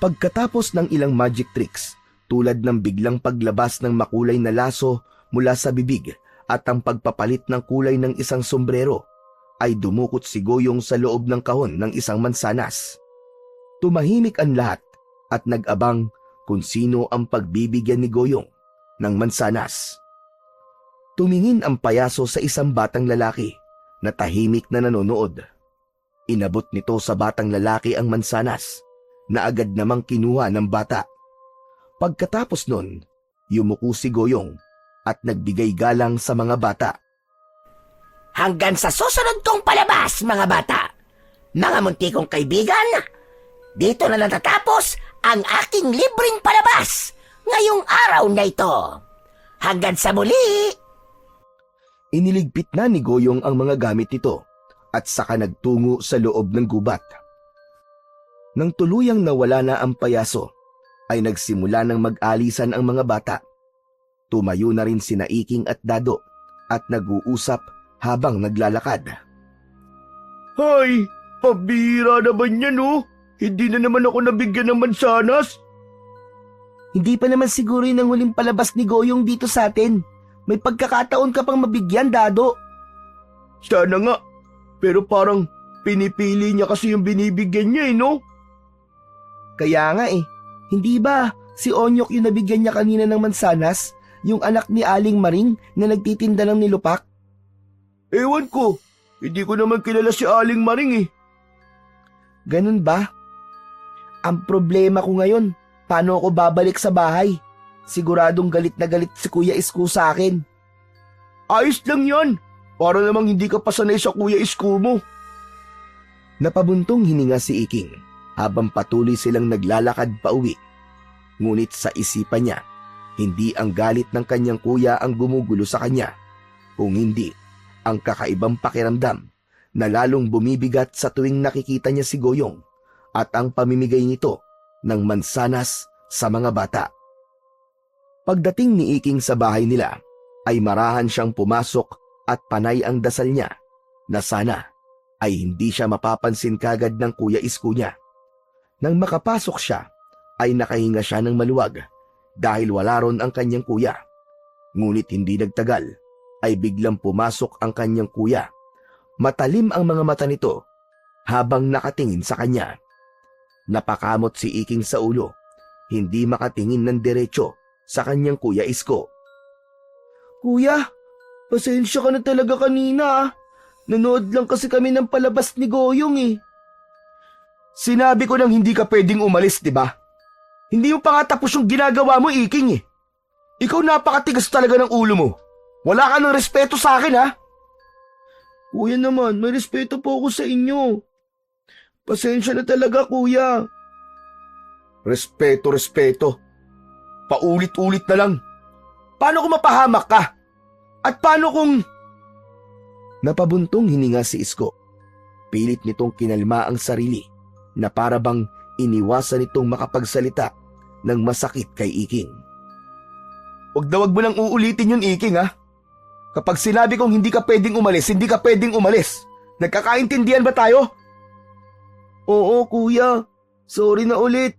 Pagkatapos ng ilang magic tricks, tulad ng biglang paglabas ng makulay na laso mula sa bibig at ang pagpapalit ng kulay ng isang sombrero, ay dumukot si Goyong sa loob ng kahon ng isang mansanas. Tumahimik ang lahat at nag-abang kung sino ang pagbibigyan ni Goyong ng mansanas. Tumingin ang payaso sa isang batang lalaki na tahimik na nanonood. Inabot nito sa batang lalaki ang mansanas na agad namang kinuha ng bata. Pagkatapos nun, yumuko si Goyong at nagbigay galang sa mga bata. Hanggang sa susunod kong palabas, mga bata. Mga munti kong kaibigan, dito na natatapos ang aking libreng palabas ngayong araw na ito. Hanggang sa muli! Iniligpit na ni Goyong ang mga gamit nito at saka nagtungo sa loob ng gubat. Nang tuluyang nawala na ang payaso, ay nagsimula ng mag-alisan ang mga bata. Tumayo na rin sina Iking at Dado at nag-uusap habang naglalakad. Hay, pabira naman yan oh. Hindi na naman ako nabigyan ng mansanas. Hindi pa naman siguro yun ang huling palabas ni Goyong dito sa atin. May pagkakataon ka pang mabigyan, Dado. Sana nga. Pero parang pinipili niya kasi yung binibigyan niya eh, no? Kaya nga eh. Hindi ba si Onyok yung nabigyan niya kanina ng mansanas? Yung anak ni Aling Maring na nagtitinda ng nilupak? Ewan ko. Hindi ko naman kilala si Aling Maring eh. Ganun ba? Ang problema ko ngayon, paano ako babalik sa bahay? Siguradong galit na galit si Kuya Isko sa akin. Ayos lang yan. Para namang hindi ka pasanay sa Kuya Isko mo. Napabuntong hininga si Iking habang patuloy silang naglalakad pauwi. Ngunit sa isipan niya, hindi ang galit ng kanyang kuya ang gumugulo sa kanya, kung hindi ang kakaibang pakiramdam na lalong bumibigat sa tuwing nakikita niya si Goyong at ang pamimigay nito ng mansanas sa mga bata. Pagdating ni Iking sa bahay nila, ay marahan siyang pumasok at panay ang dasal niya na sana ay hindi siya mapapansin kagad ng Kuya Isko niya. Nang makapasok siya, ay nakahinga siya ng maluwag dahil wala ron ang kanyang kuya. Ngunit hindi nagtagal, ay biglang pumasok ang kanyang kuya. Matalim ang mga mata nito habang nakatingin sa kanya. Napakamot si Iking sa ulo, hindi makatingin ng diretso sa kanyang Kuya Isko. Kuya, pasensya ka na talaga kanina ah. Nanood lang kasi kami ng palabas ni Goyong eh. Sinabi ko nang hindi ka pwedeng umalis, di ba? Hindi mo pa nga tapos yung ginagawa mo, Iking eh. Ikaw napakatigas talaga ng ulo mo. Wala ka ng respeto sa akin, ha? Kuya naman, may respeto po ako sa inyo. Pasensya na talaga, kuya. Respeto. Paulit-ulit na lang. Paano kung mapahamak ka? At paano kung... Napabuntong hininga si Isko. Pilit nitong kinalma ang sarili na para bang iniwasan nitong makapagsalita ng masakit kay Iking. Wag mo nang uulitin yun, Iking, ha? Kapag sinabi kong hindi ka pwedeng umalis, hindi ka pwedeng umalis. Nagkakaintindihan ba tayo? Oo, kuya. Sorry na ulit.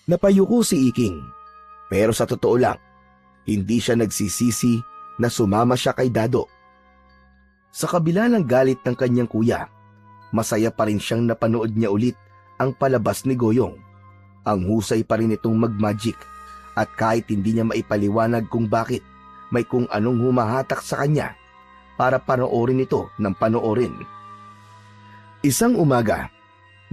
Napayuko si Iking. Pero sa totoo lang, hindi siya nagsisisi na sumama siya kay Dado. Sa kabila ng galit ng kanyang kuya, masaya pa rin siyang napanood niya ulit ang palabas ni Goyong. Ang husay pa rin itong mag-magic at kahit hindi niya maipaliwanag kung bakit, may kung anong humahatak sa kanya para panoorin ito ng panoorin. Isang umaga,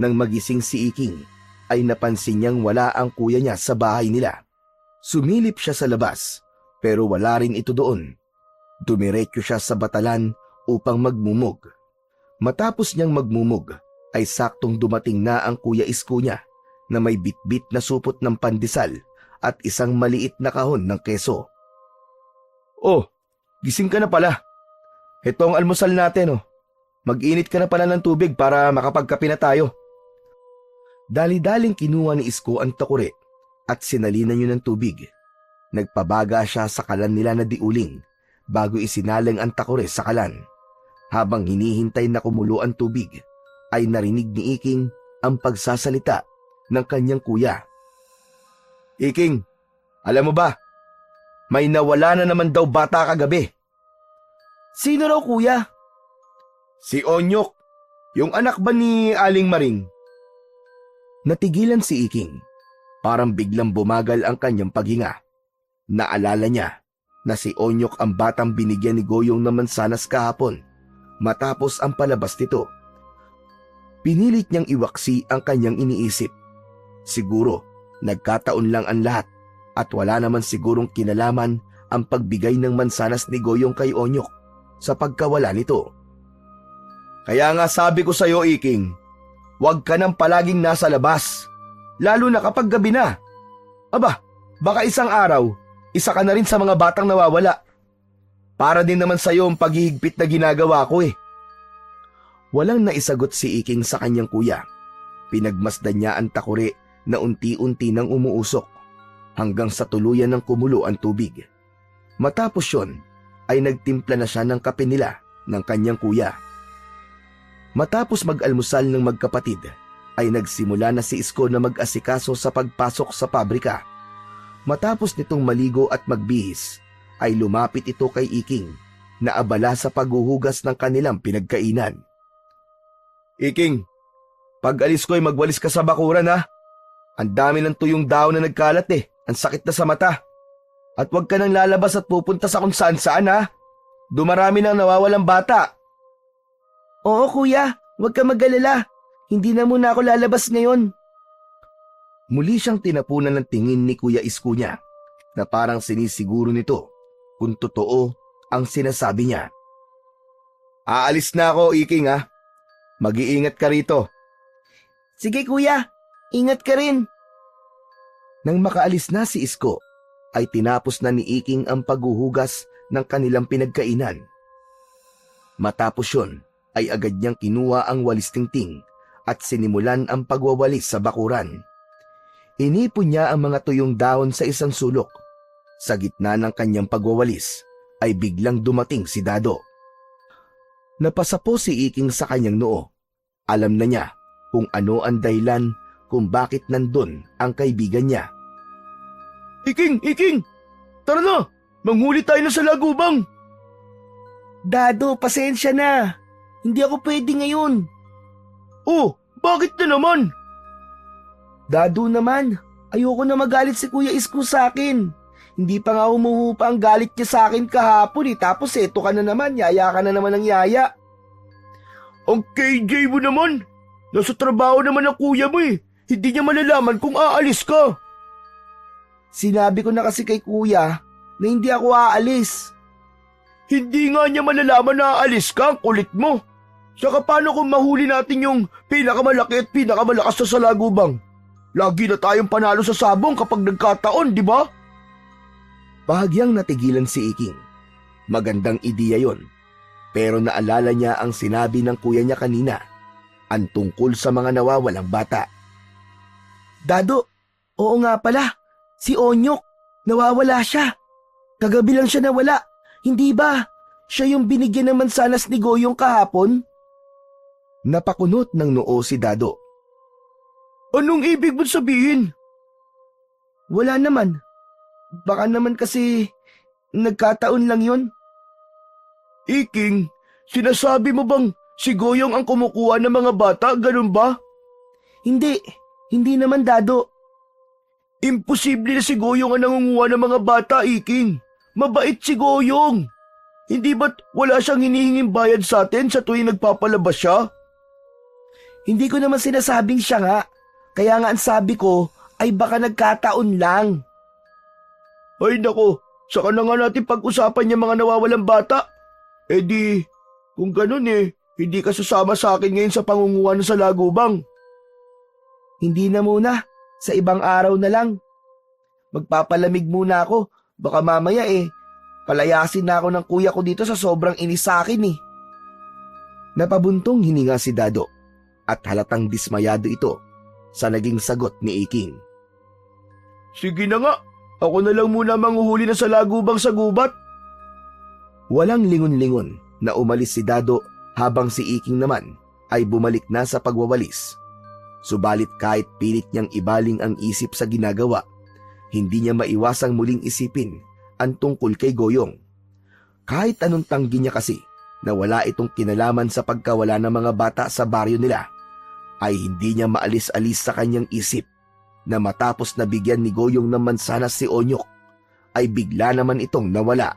nang magising si Iking, ay napansin niyang wala ang kuya niya sa bahay nila. Sumilip siya sa labas, pero wala rin ito doon. Dumiretso siya sa batalan upang magmumog. Matapos niyang magmumog, ay saktong dumating na ang Kuya Isko niya na may bitbit na supot ng pandesal at isang maliit na kahon ng keso. Oh, gising ka na pala. Ito ang almusal natin, oh. Mag-init ka na pala ng tubig para makapagkape na tayo. Dali-daling kinuha ni Isko ang takure at sinalinan niyo ng tubig. Nagpabaga siya sa kalan nila na diuling bago isinalang ang takure sa kalan. Habang hinihintay na kumulo ang tubig, ay narinig ni Iking ang pagsasalita ng kanyang kuya. Iking, alam mo ba, may nawala na naman daw bata kagabi. Sino raw, kuya? Si Onyok, yung anak ba ni Aling Maring? Natigilan si Iking. Parang biglang bumagal ang kanyang paghinga. Naalala niya na si Onyok ang batang binigyan ni Goyong ng mansanas kahapon matapos ang palabas nito. Pinilit niyang iwaksi ang kanyang iniisip. Siguro, nagkataon lang ang lahat at wala naman sigurong kinalaman ang pagbigay ng mansanas ni Goyong kay Onyok sa pagkawala nito. Kaya nga sabi ko sa'yo, Iking, huwag ka nang palaging nasa labas, lalo na kapag gabi na. Aba, baka isang araw, isa ka na rin sa mga batang nawawala. Para din naman sa'yo ang paghihigpit na ginagawa ko eh. Walang naisagot si Iking sa kanyang kuya. Pinagmasdan niya ang takure na unti-unti nang umuusok hanggang sa tuluyan ng kumulo ang tubig. Matapos yon, ay nagtimpla na siya ng kape nila ng kanyang kuya. Matapos mag-almusal ng magkapatid, ay nagsimula na si Isko na mag-asikaso sa pagpasok sa pabrika. Matapos nitong maligo at magbihis, ay lumapit ito kay Iking na abala sa paghuhugas ng kanilang pinagkainan. Iking, pag alis ko ay magwalis ka sa bakuran, ha? Ang dami ng tuyong daon na nagkalat eh. Ang sakit na sa mata. At huwag ka nang lalabas at pupunta sa kung saan-saan, ha? Dumarami nang nawawalang bata. Oo, kuya. Huwag ka mag-alala. Hindi na muna ako lalabas ngayon. Muli siyang tinapunan ng tingin ni Kuya Isko niya na parang sinisiguro nito kung totoo ang sinasabi niya. Aalis na ako, Iking ha. Mag-iingat ka rito. Sige kuya, ingat ka rin. Nang makaalis na si Isko, ay tinapos na ni Iking ang paghuhugas ng kanilang pinagkainan. Matapos yun, ay agad niyang kinuha ang walis tingting at sinimulan ang pagwawalis sa bakuran. Inipon niya ang mga tuyong dahon sa isang sulok. Sa gitna ng kanyang pagwawalis, ay biglang dumating si Dado. Napasapo si Iking sa kanyang noo. Alam na niya kung ano ang dahilan kung bakit nandun ang kaibigan niya. Iking! Tara na! Manghuli tayo na sa lagubang! Dado, pasensya na. Hindi ako pwede ngayon. Oh, bakit na naman? Dado naman, ayoko na magalit si Kuya Isko sa akin. Hindi pa nga humuhupa ang galit niya sa akin kahapon tapos eto ka na naman, yaya ka na naman ng yaya. Ang KJ mo naman! Nasa trabaho naman ang kuya mo eh. Hindi niya malalaman kung aalis ka. Sinabi ko na kasi kay Kuya na hindi ako aalis. Hindi nga niya malalaman na aalis ka, ang kulit mo. Saka paano kung mahuli natin yung pinakamalaki at pinakamalakas na salagubang? Lagi na tayong panalo sa sabong kapag nagkataon, di ba? Bahagyang natigilan si Iking. Magandang ideya yon. Pero naalala niya ang sinabi ng kuya niya kanina, ang tungkol sa mga nawawalang bata. Dado, oo nga pala, si Onyok, nawawala siya. Kagabi lang siya nawala, hindi ba? Siya yung binigyan ng mansanas ni Goyong kahapon? Napakunot ng noo si Dado. Anong ibig mo sabihin? Wala naman. Baka naman kasi nagkataon lang yun. Iking, sinasabi mo bang si Goyong ang kumukuha ng mga bata, ganun ba? Hindi naman Dado. Imposible na si Goyong ang nangunguha ng mga bata, Iking. Mabait si Goyong. Hindi ba't wala siyang hinihinging bayad sa atin sa tuwing nagpapalabas siya? Hindi ko naman sinasabing siya nga. Kaya nga ang sabi ko ay baka nagkataon lang. Ay nako, saka na nga natin pag-usapan yung mga nawawalang bata. Eh di, kung ganun hindi ka sasama sa akin ngayon sa pangunguha ng salagubang. Hindi na muna, sa ibang araw na lang. Magpapalamig muna ako, baka mamaya palayasin na ako ng kuya ko dito sa sobrang inis sa akin eh. Napabuntong hininga si Dado at halatang dismayado ito sa naging sagot ni Iking. Sige na nga, ako na lang muna manghuhuli na salagubang sa gubat. Walang lingon-lingon na umalis si Dado habang si Iking naman ay bumalik na sa pagwawalis. Subalit kahit pilit niyang ibaling ang isip sa ginagawa, hindi niya maiwasang muling isipin ang tungkol kay Goyong. Kahit anong tanggi niya kasi na wala itong kinalaman sa pagkawala ng mga bata sa baryo nila, ay hindi niya maalis-alis sa kanyang isip na matapos na bigyan ni Goyong ng mansanas si Onyok, ay bigla naman itong nawala.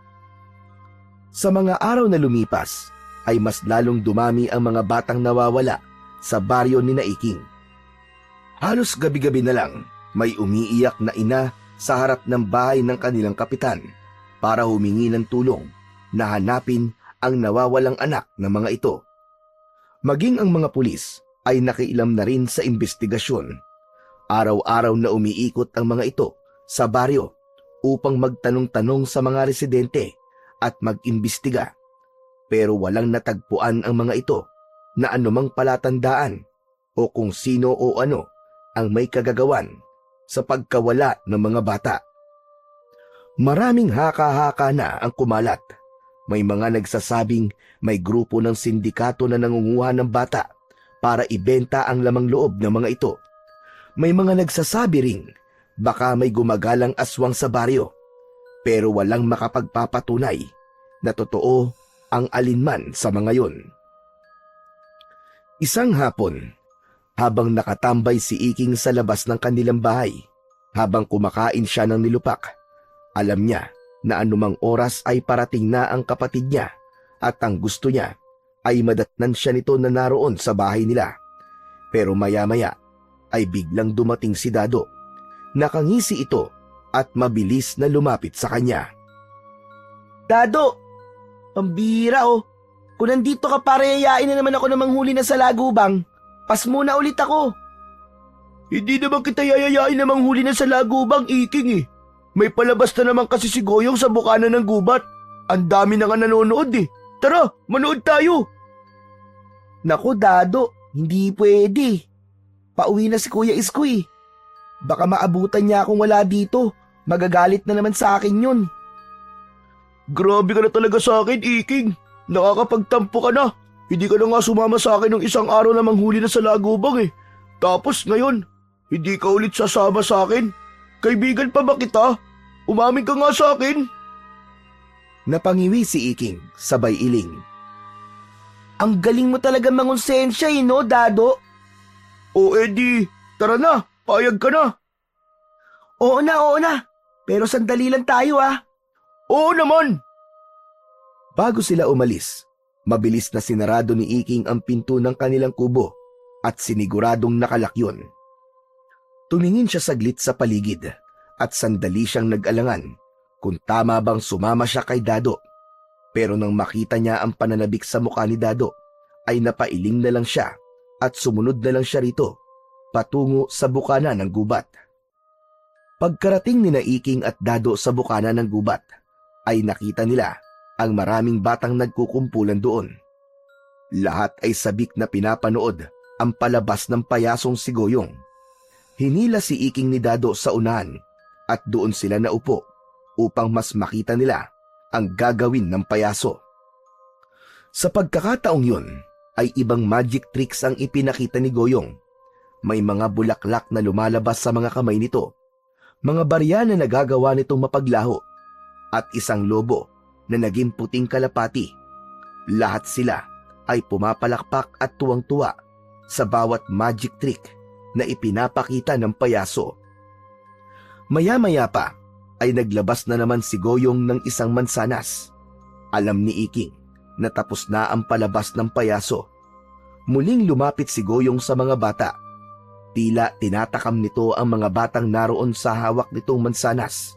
Sa mga araw na lumipas, ay mas lalong dumami ang mga batang nawawala sa baryo ni Iking. Halos gabi-gabi na lang, may umiiyak na ina sa harap ng bahay ng kanilang kapitan para humingi ng tulong na hanapin ang nawawalang anak ng mga ito. Maging ang mga pulis ay nakiilam na rin sa investigasyon. Araw-araw na umiikot ang mga ito sa baryo upang magtanong-tanong sa mga residente at mag-imbestiga. Pero walang natagpuan ang mga ito na anumang palatandaan o kung sino o ano ang may kagagawan sa pagkawala ng mga bata. Maraming haka-haka na ang kumalat. May mga nagsasabing may grupo ng sindikato na nangunguha ng bata para ibenta ang lamang loob ng mga ito. May mga nagsasabi ring baka may gumagalang aswang sa baryo, pero walang makapagpapatunay na totoo ang alinman sa mga yon. Isang hapon, habang nakatambay si Iking sa labas ng kanilang bahay, habang kumakain siya ng nilupak, alam niya na anumang oras ay parating na ang kapatid niya at ang gusto niya ay madatnan siya nito na naroon sa bahay nila. Pero maya-maya ay biglang dumating si Dado. Nakangisi ito at mabilis na lumapit sa kanya. Dado, pambira oh. Kung nandito ka para yayain na naman ako na manghuli na sa lagubang, pas muna ulit ako. Hindi naman kita yayayain na manghuli na sa lagubang, Iking eh. May palabas na naman kasi si Goyong sa bukana ng gubat. Ang dami na nga nanonood eh. Tara, manood tayo. Naku Dado, hindi pwede. Pauwi na si Kuya Isko eh. Baka maabutan niya akong wala dito. Magagalit na naman sa akin yun. Grabe ka na talaga sa akin, Iking. Nakakapagtampo ka na. Hindi ka na nga sumama sa akin ng isang araw na manghuli na sa lagubang eh. Tapos ngayon, hindi ka ulit sasama sa akin. Kaibigan pa ba kita? Umamin ka nga sa akin. Napangiwi si Iking, sabay iling. Ang galing mo talaga mangonsensya eh no, Dado? O edi, tara na, payag ka na. Oo na. Pero sandali lang tayo ah. Oo naman. Bago sila umalis, mabilis na sinarado ni Iking ang pinto ng kanilang kubo at siniguradong nakalak yun. Tumingin siya saglit sa paligid at sandali siyang nag-alangan kung tama bang sumama siya kay Dado. Pero nang makita niya ang pananabik sa mukha ni Dado, ay napailing na lang siya at sumunod na lang siya rito, patungo sa bukana ng gubat. Pagkarating ni Iking at Dado sa bukana ng gubat, ay nakita nila ang maraming batang nagkukumpulan doon. Lahat ay sabik na pinapanood ang palabas ng payasong si Goyong. Hinila si Iking ni Dado sa unahan at doon sila naupo upang mas makita nila ang gagawin ng payaso. Sa pagkakataong yun, ay ibang magic tricks ang ipinakita ni Goyong. May mga bulaklak na lumalabas sa mga kamay nito, mga barya na nagagawa nitong mapaglaho, at isang lobo na naging puting kalapati. Lahat sila ay pumapalakpak at tuwang-tuwa sa bawat magic trick na ipinapakita ng payaso. Maya-maya pa ay naglabas na naman si Goyong ng isang mansanas. Alam ni Iking na tapos na ang palabas ng payaso. Muling lumapit si Goyong sa mga bata. Tila tinatakam nito ang mga batang naroon sa hawak nitong mansanas,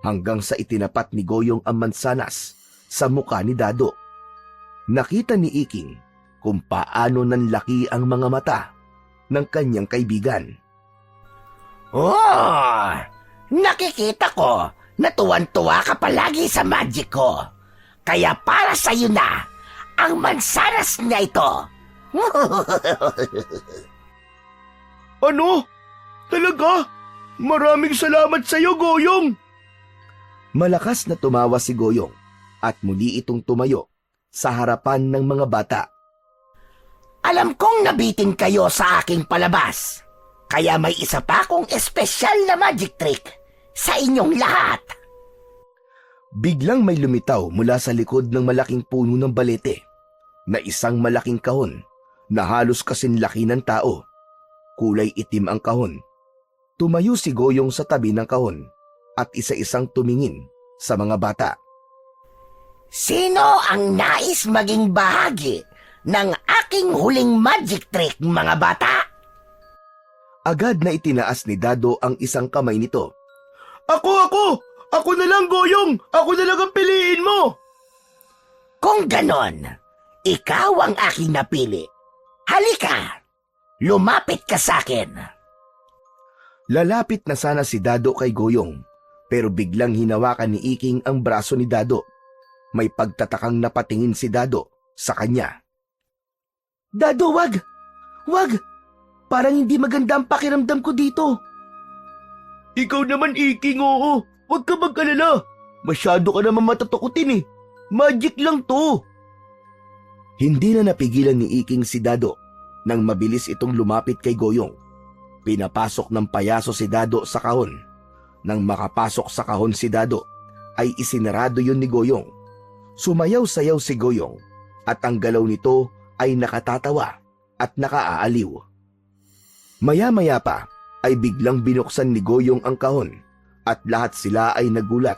hanggang sa itinapat ni Goyong ang mansanas sa mukha ni Dado. Nakita ni Iking kung paano nanlaki ang mga mata ng kanyang kaibigan. Oh, nakikita ko na tuwan-tuwa ka palagi sa magic ko. Kaya para sa'yo na ang mansanas niya ito. Ano? Talaga? Maraming salamat sa'yo, Goyong. Malakas na tumawa si Goyong at muli itong tumayo sa harapan ng mga bata. Alam kong nabitin kayo sa aking palabas. Kaya may isa pa akong espesyal na magic trick sa inyong lahat. Biglang may lumitaw mula sa likod ng malaking puno ng balete na isang malaking kahon na halos kasinlaki ng tao. Kulay itim ang kahon. Tumayo si Goyong sa tabi ng kahon at isa-isang tumingin sa mga bata. Sino ang nais maging bahagi ng aking huling magic trick, mga bata? Agad na itinaas ni Dado ang isang kamay nito. Ako! Ako na lang, Goyong! Ako na lang ang piliin mo! Kung ganon, ikaw ang aking napili. Halika! Lumapit ka sa akin. Lalapit na sana si Dado kay Goyong, pero biglang hinawakan ni Iking ang braso ni Dado. May pagtatakang napatingin si Dado sa kanya. Dado, wag! Wag! Parang hindi maganda ang pakiramdam ko dito. Ikaw naman, Iking, oo. Huwag ka mag-alala. Masyado ka naman matatakutin eh. Magic lang to. Hindi na napigilan ni Iking si Dado nang mabilis itong lumapit kay Goyong. Pinapasok ng payaso si Dado sa kahon. Nang makapasok sa kahon si Dado, ay isinarado yun ni Goyong. Sumayaw-sayaw si Goyong at ang galaw nito ay nakatatawa at nakaaaliw. Maya-maya pa ay biglang binuksan ni Goyong ang kahon at lahat sila ay nagulat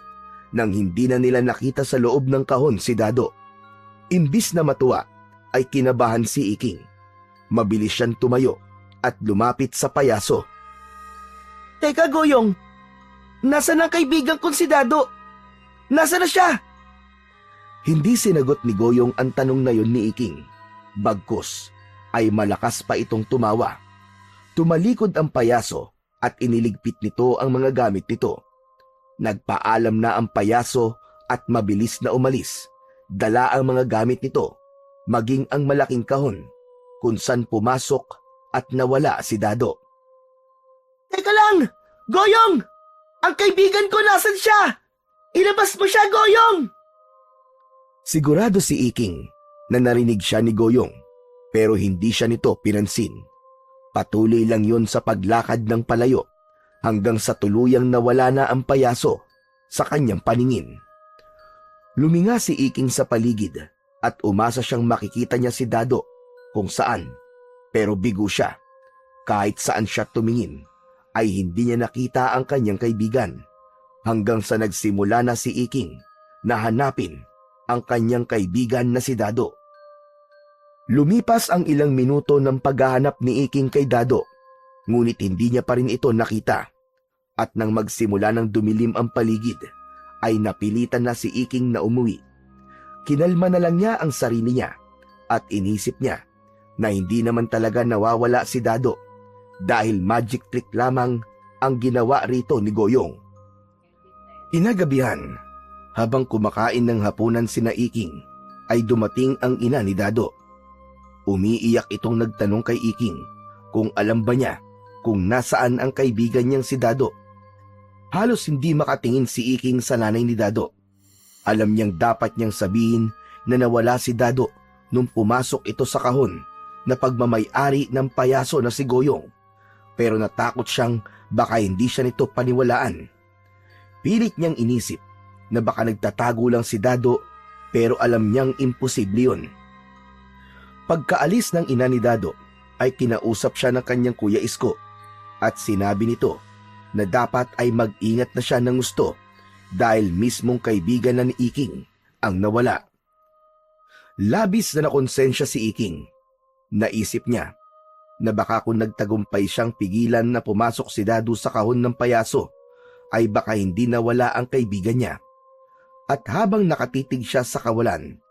nang hindi na nila nakita sa loob ng kahon si Dado. Imbis na matuwa ay kinabahan si Iking. Mabilis siyang tumayo at lumapit sa payaso. Teka, Goyong. Nasaan ang kaibigan kong si Dado? Nasaan na siya? Hindi sinagot ni Goyong ang tanong na yun ni Iking. Bagkus ay malakas pa itong tumawa. Tumalikod ang payaso at iniligpit nito ang mga gamit nito. Nagpaalam na ang payaso at mabilis na umalis. Dala ang mga gamit nito, maging ang malaking kahon, kung saan pumasok at nawala si Dado. Teka lang! Goyong! Ang kaibigan ko nasan siya? Ilabas mo siya, Goyong! Sigurado si Iking na narinig siya ni Goyong, pero hindi siya nito pinansin. Patuloy lang yun sa paglakad ng palayo hanggang sa tuluyang nawala na ang payaso sa kanyang paningin. Luminga si Iking sa paligid at umasa siyang makikita niya si Dado kung saan, pero bigo siya. Kahit saan siya tumingin ay hindi niya nakita ang kanyang kaibigan hanggang sa nagsimula na si Iking na hanapin ang kanyang kaibigan na si Dado. Lumipas ang ilang minuto ng paghahanap ni Iking kay Dado, ngunit hindi niya pa rin ito nakita. At nang magsimula ng dumilim ang paligid, ay napilitan na si Iking na umuwi. Kinalma na lang niya ang sarili niya at inisip niya na hindi naman talaga nawawala si Dado dahil magic trick lamang ang ginawa rito ni Goyong. Inagabihan, habang kumakain ng hapunan sina Iking, ay dumating ang ina ni Dado. Umiiyak itong nagtanong kay Iking kung alam ba niya kung nasaan ang kaibigan niyang si Dado. Halos hindi makatingin si Iking sa nanay ni Dado. Alam niyang dapat niyang sabihin na nawala si Dado nung pumasok ito sa kahon na pagmamay-ari ng payaso na si Goyong. Pero natakot siyang baka hindi siya nito paniwalaan. Pilit niyang inisip na baka nagtatago lang si Dado, pero alam niyang imposible yun. Pagkaalis ng ina ni Dado ay kinausap siya ng kanyang kuya Isko at sinabi nito na dapat ay mag-ingat na siya ng gusto dahil mismong kaibigan na ni Iking ang nawala. Labis na nakonsensya si Iking. Naisip niya na baka kung nagtagumpay siyang pigilan na pumasok si Dado sa kahon ng payaso ay baka hindi nawala ang kaibigan niya. At habang nakatitig siya sa kawalan,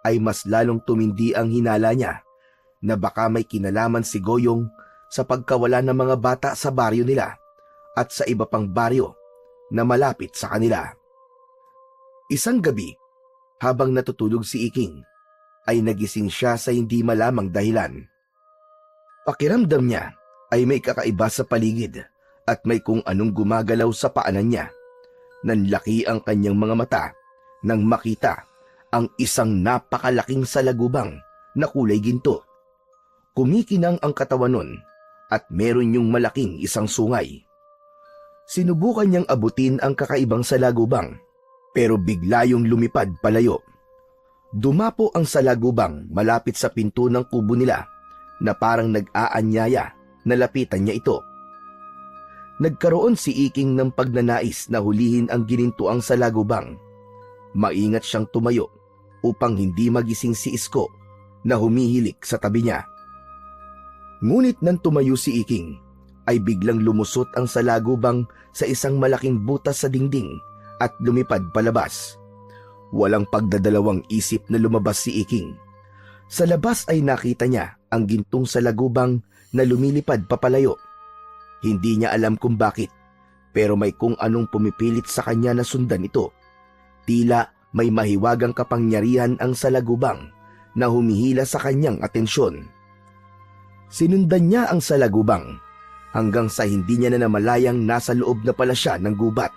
ay mas lalong tumindi ang hinala niya na baka may kinalaman si Goyong sa pagkawala ng mga bata sa baryo nila at sa iba pang baryo na malapit sa kanila. Isang gabi, habang natutulog si Iking, ay nagising siya sa hindi malamang dahilan. Pakiramdam niya ay may kakaiba sa paligid at may kung anong gumagalaw sa paanan niya. Nanlaki ang kanyang mga mata nang makita ang isang napakalaking salagubang na kulay ginto. Kumikinang ang katawan nun at meron yung malaking isang sungay. Sinubukan niyang abutin ang kakaibang salagubang pero bigla yung lumipad palayo. Dumapo ang salagubang malapit sa pinto ng kubo nila na parang nag-aanyaya na lapitan niya ito. Nagkaroon si Iking ng pagnanais na hulihin ang ginintuang salagubang. Maingat siyang tumayo upang hindi magising si Isko na humihilik sa tabi niya. Ngunit nang tumayo si Iking, ay biglang lumusot ang salagubang sa isang malaking butas sa dingding at lumipad palabas. Walang pagdadalawang isip na lumabas si Iking. Sa labas ay nakita niya ang gintong salagubang na lumilipad papalayo. Hindi niya alam kung bakit, pero may kung anong pumipilit sa kanya na sundan ito. Tila may mahiwagang kapangyarihan ang salagubang na humihila sa kanyang atensyon. Sinundan niya ang salagubang hanggang sa hindi niya na namalayang nasa loob na pala siya ng gubat.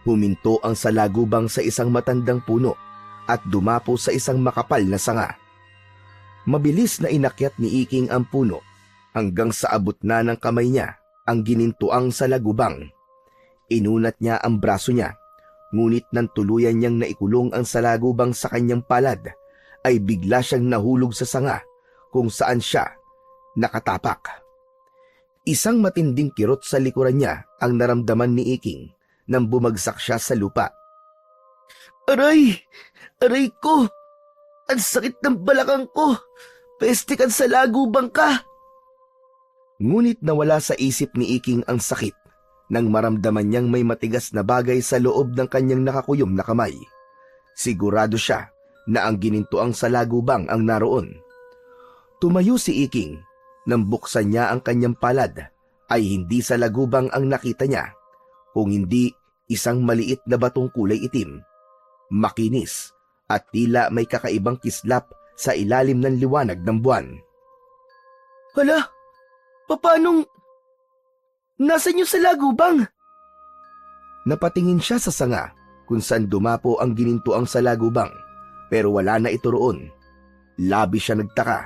Huminto ang salagubang sa isang matandang puno at dumapo sa isang makapal na sanga. Mabilis na inakyat ni Iking ang puno hanggang sa abot na ng kamay niya ang ginintuang salagubang. Inunat niya ang braso niya, ngunit nang tuluyan niyang naikulong ang salagubang sa kanyang palad, ay bigla siyang nahulog sa sanga kung saan siya nakatapak. Isang matinding kirot sa likuran niya ang naramdaman ni Iking nang bumagsak siya sa lupa. Aray! Aray ko! Ang sakit ng balakang ko! Peste ka sa lagubang ka! Ngunit nawala sa isip ni Iking ang sakit nang maramdaman niyang may matigas na bagay sa loob ng kanyang nakakuyom na kamay. Sigurado siya na ang ginintuang salagubang ang naroon. Tumayo si Iking. Nang buksan niya ang kanyang palad, ay hindi salagubang ang nakita niya, kung hindi isang maliit na batong kulay itim, makinis at tila may kakaibang kislap sa ilalim ng liwanag ng buwan. Hala, paanong... Nasaan yung salagubang? Napatingin siya sa sanga kung saan dumapo ang ginintuang salagubang, pero wala na ito roon. Labi siya nagtaka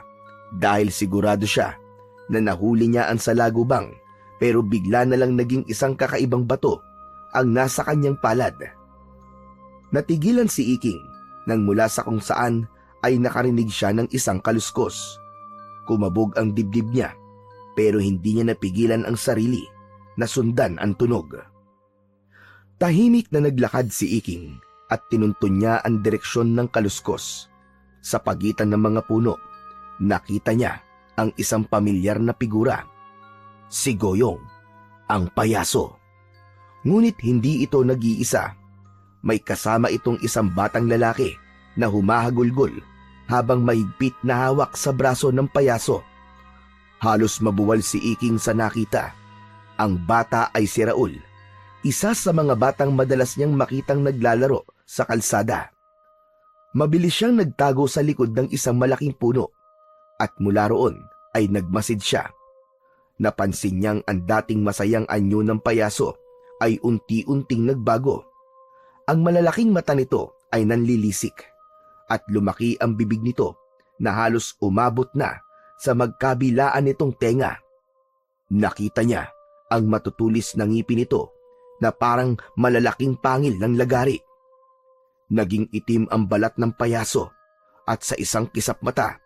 dahil sigurado siya na nahuli niya ang salagubang, pero bigla na lang naging isang kakaibang bato ang nasa kanyang palad. Natigilan si Iking nang mula sa kung saan ay nakarinig siya ng isang kaluskos. Kumabog ang dibdib niya, pero hindi niya napigilan ang sarili na sundan ang tunog. Tahimik na naglakad si Iking at tinuntun niya ang direksyon ng kaluskos. Sa pagitan ng mga puno, nakita niya ang isang pamilyar na figura. Si Goyong, ang payaso. Ngunit hindi ito nag-iisa. May kasama itong isang batang lalaki na humahagulgol habang mahigpit na hawak sa braso ng payaso. Halos mabuwal si Iking sa nakita. Ang bata ay si Raul, isa sa mga batang madalas niyang makitang naglalaro sa kalsada. Mabilis siyang nagtago sa likod ng isang malaking puno at mula roon ay nagmasid siya. Napansin niyang ang dating masayang anyo ng payaso ay unti-unting nagbago. Ang malalaking mata nito ay nanlilisik at lumaki ang bibig nito na halos umabot na sa magkabilaan nitong tenga. Nakita niya ang matutulis na ngipin nito na parang malalaking pangil ng lagari. Naging itim ang balat ng payaso at sa isang kisap mata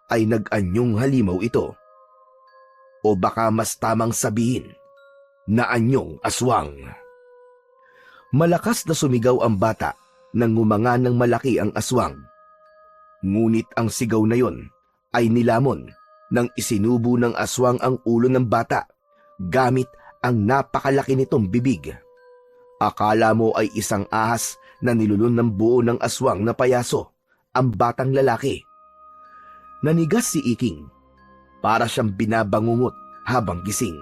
ay nag-anyong halimaw ito. O baka mas tamang sabihin na anyong aswang. Malakas na sumigaw ang bata nang ngumanga ng malaki ang aswang. Ngunit ang sigaw na yon ay nilamon nang isinubo ng aswang ang ulo ng bata gamit ang napakalaki nitong bibig. Akala mo ay isang ahas na nilulun ng buo ng aswang na payaso ang batang lalaki. Nanigas si Iking, para siyang binabangungot habang gising.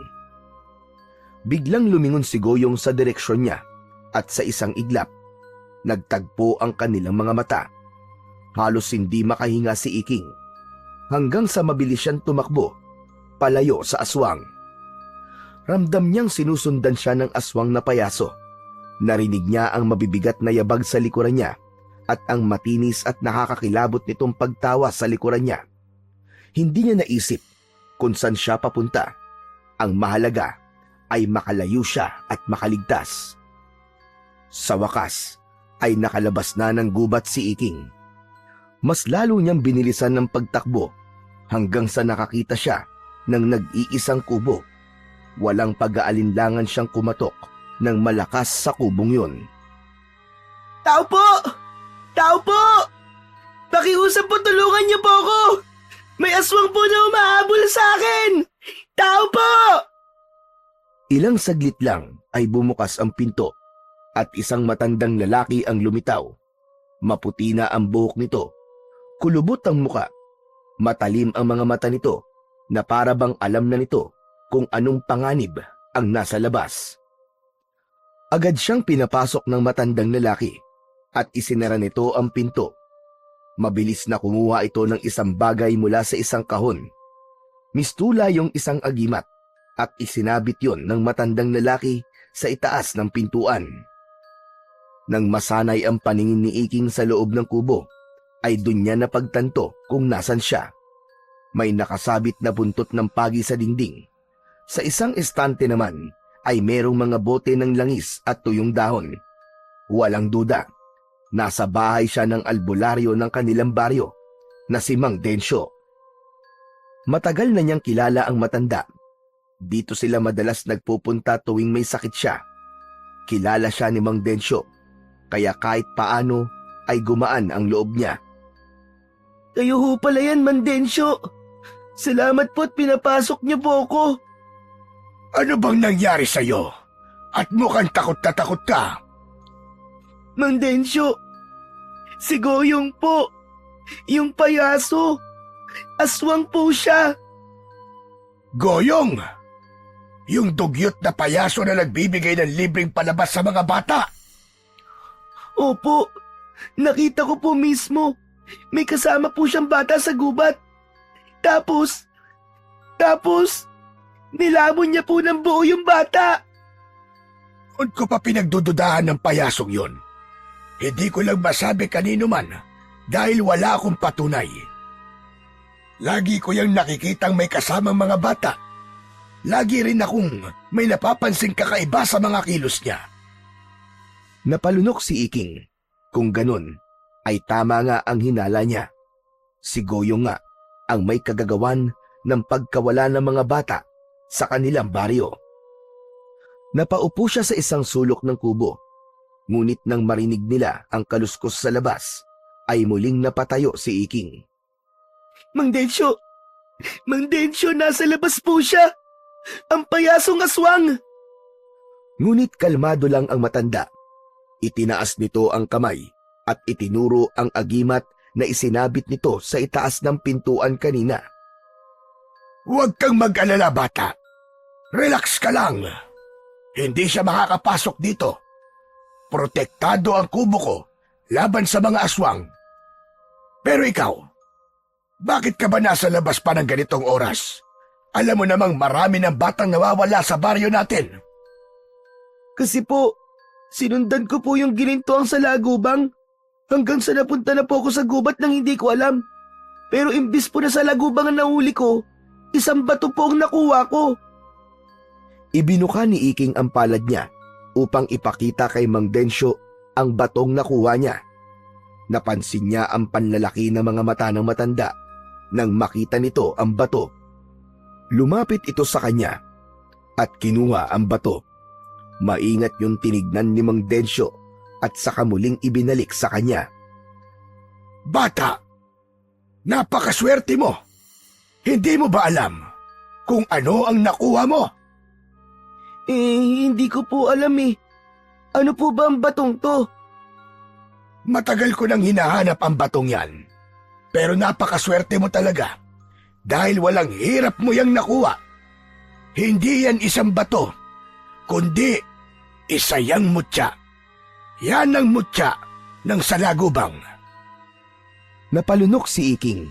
Biglang lumingon si Goyong sa direksyon niya at sa isang iglap, nagtagpo ang kanilang mga mata. Halos hindi makahinga si Iking hanggang sa mabilis siyang tumakbo palayo sa aswang. Ramdam niyang sinusundan siya ng aswang na payaso. Narinig niya ang mabibigat na yabag sa likuran niya at ang matinis at nakakakilabot nitong pagtawa sa likuran niya. Hindi niya naisip kung saan siya papunta. Ang mahalaga ay makalayo siya at makaligtas. Sa wakas ay nakalabas na ng gubat si Iking. Mas lalo niyang binilisan ng pagtakbo hanggang sa nakakita siya ng nag-iisang kubo. Walang pag-aalinlangan siyang kumatok ng malakas sa kubong yun. Tao po! Tao po! Pakiusap po, tulungan niyo po ako! May aswang po na umahabol sa akin! Tao po! Ilang saglit lang ay bumukas ang pinto at isang matandang lalaki ang lumitaw. Maputi na ang buhok nito, kulubot ang muka, matalim ang mga mata nito na para bang alam na nito kung anong panganib ang nasa labas. Agad siyang pinapasok ng matandang lalaki at isinara nito ang pinto. Mabilis na kumuha ito ng isang bagay mula sa isang kahon. Mistula yung isang agimat at isinabit yon ng matandang lalaki sa itaas ng pintuan. Nang masanay ang paningin ni Iking sa loob ng kubo, ay dun niya napagtanto kung nasan siya. May nakasabit na buntot ng pagi sa dingding. Sa isang estante naman ay merong mga bote ng langis at tuyong dahon. Walang duda, nasa bahay siya ng albularyo ng kanilang baryo na si Mang Densyo. Matagal na niyang kilala ang matanda. Dito sila madalas nagpupunta tuwing may sakit siya. Kilala siya ni Mang Densyo, kaya kahit paano ay gumaan ang loob niya. Kayo ho pala yan, Mandensyo. Salamat po at pinapasok niyo po ako. Ano bang nangyari sa'yo? At mukhang takot na takot ka. Mang Densyo, si Goyong po. Yung payaso. Aswang po siya. Goyong! Yung dugyot na payaso na nagbibigay ng libreng palabas sa mga bata. Opo, nakita ko po mismo. May kasama po siyang bata sa gubat. Tapos, nilamon niya po ng buo yung bata. Doon ko pa pinagdududahan ng payasong yon. Hindi ko lang masabi kanino man dahil wala akong patunay. Lagi ko yung nakikitang may kasamang mga bata. Lagi rin akong may napapansing kakaiba sa mga kilos niya. Napalunok si Iking. Kung ganun, ay tama nga ang hinala niya. Si Goyong nga ang may kagagawan ng pagkawala ng mga bata sa kanilang baryo. Napaupo siya sa isang sulok ng kubo. Ngunit nang marinig nila ang kaluskos sa labas, ay muling napatayo si Iking. Mang Densyo, nasa labas po siya. Ang payasong aswang. Ngunit kalmado lang ang matanda. Itinaas nito ang kamay at itinuro ang agimat na isinabit nito sa itaas ng pintuan kanina. Huwag kang mag-alala, bata. Relax ka lang. Hindi siya makakapasok dito. Protektado ang kubo ko laban sa mga aswang. Pero ikaw, bakit ka ba nasa labas pa ng ganitong oras? Alam mo namang marami ng batang nawawala sa baryo natin. Kasi po, sinundan ko po yung ginintuang sa lagubang hanggang sa napunta na po ako sa gubat nang hindi ko alam. Pero imbis po na sa lagubang ang nahuli ko, isang bato po ang nakuha ko. Ibinuka ni Iking ang palad niya upang ipakita kay Mang Densyo ang batong nakuha niya. Napansin niya ang panlalaki ng mga mata ng matanda nang makita nito ang bato. Lumapit ito sa kanya at kinuha ang bato. Maingat yung tinignan ni Mang Densyo at saka muling ibinalik sa kanya. Bata, napakaswerte mo. Hindi mo ba alam kung ano ang nakuha mo? Hindi ko po alam eh. Ano po ba ang batong to? Matagal ko nang hinahanap ang batong yan. Pero napakaswerte mo talaga. Dahil walang hirap mo yang nakuha. Hindi yan isang bato, kundi isa yang mutya. Yan ang mutya ng salagubang. Napalunok si Iking.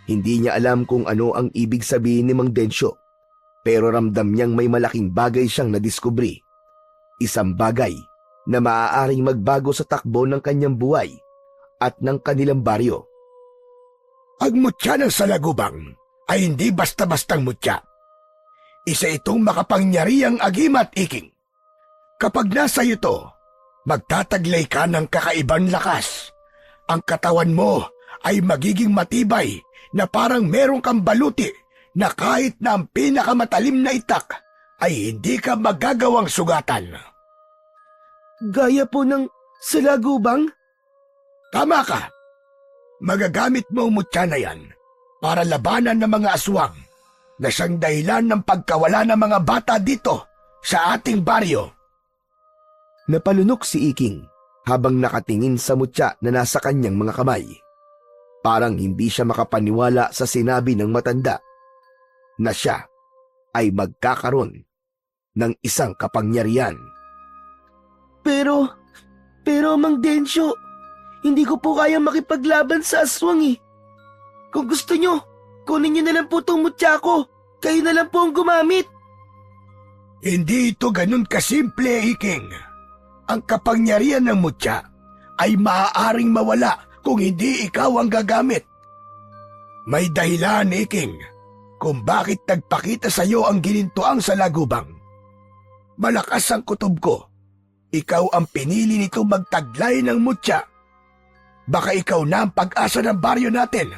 Hindi niya alam kung ano ang ibig sabihin ni Mang Densyo, pero ramdam niyang may malaking bagay siyang nadiskubri. Isang bagay na maaaring magbago sa takbo ng kanyang buhay at ng kanilang baryo. Ang mutya ng salagubang ay hindi basta-bastang mutya. Isa itong makapangyarihang agimat, Iking. Kapag nasa iyo to, magtataglay ka ng kakaibang lakas. Ang katawan mo ay magiging matibay na parang meron kang baluti na kahit na ang pinakamatalim na itak ay hindi ka magagawang sugatan. Gaya po ng salagubang? Tama ka. Magagamit mo ang mutya na yan para labanan ng mga aswang na siyang dahilan ng pagkawala ng mga bata dito sa ating baryo. Napalunok si Iking habang nakatingin sa mutya na nasa kanyang mga kamay. Parang hindi siya makapaniwala sa sinabi ng matanda na siya ay magkakaroon ng isang kapangyarihan. Pero Mang Densyo, hindi ko po kaya makipaglaban sa aswang eh. Kung gusto nyo, kunin nyo na lang po itong mutya ko. Kayo na lang po ang gumamit. Hindi ito ganun kasimple, Iking. Ang kapangyarihan ng mutya ay maaaring mawala kung hindi ikaw ang gagamit. May dahilan, Iking, kung bakit nagpakita sa iyo ang ginintuang salagubang. Malakas ang kutob ko. Ikaw ang pinili nito magtaglay ng mutya. Baka ikaw na ang pag-asa ng baryo natin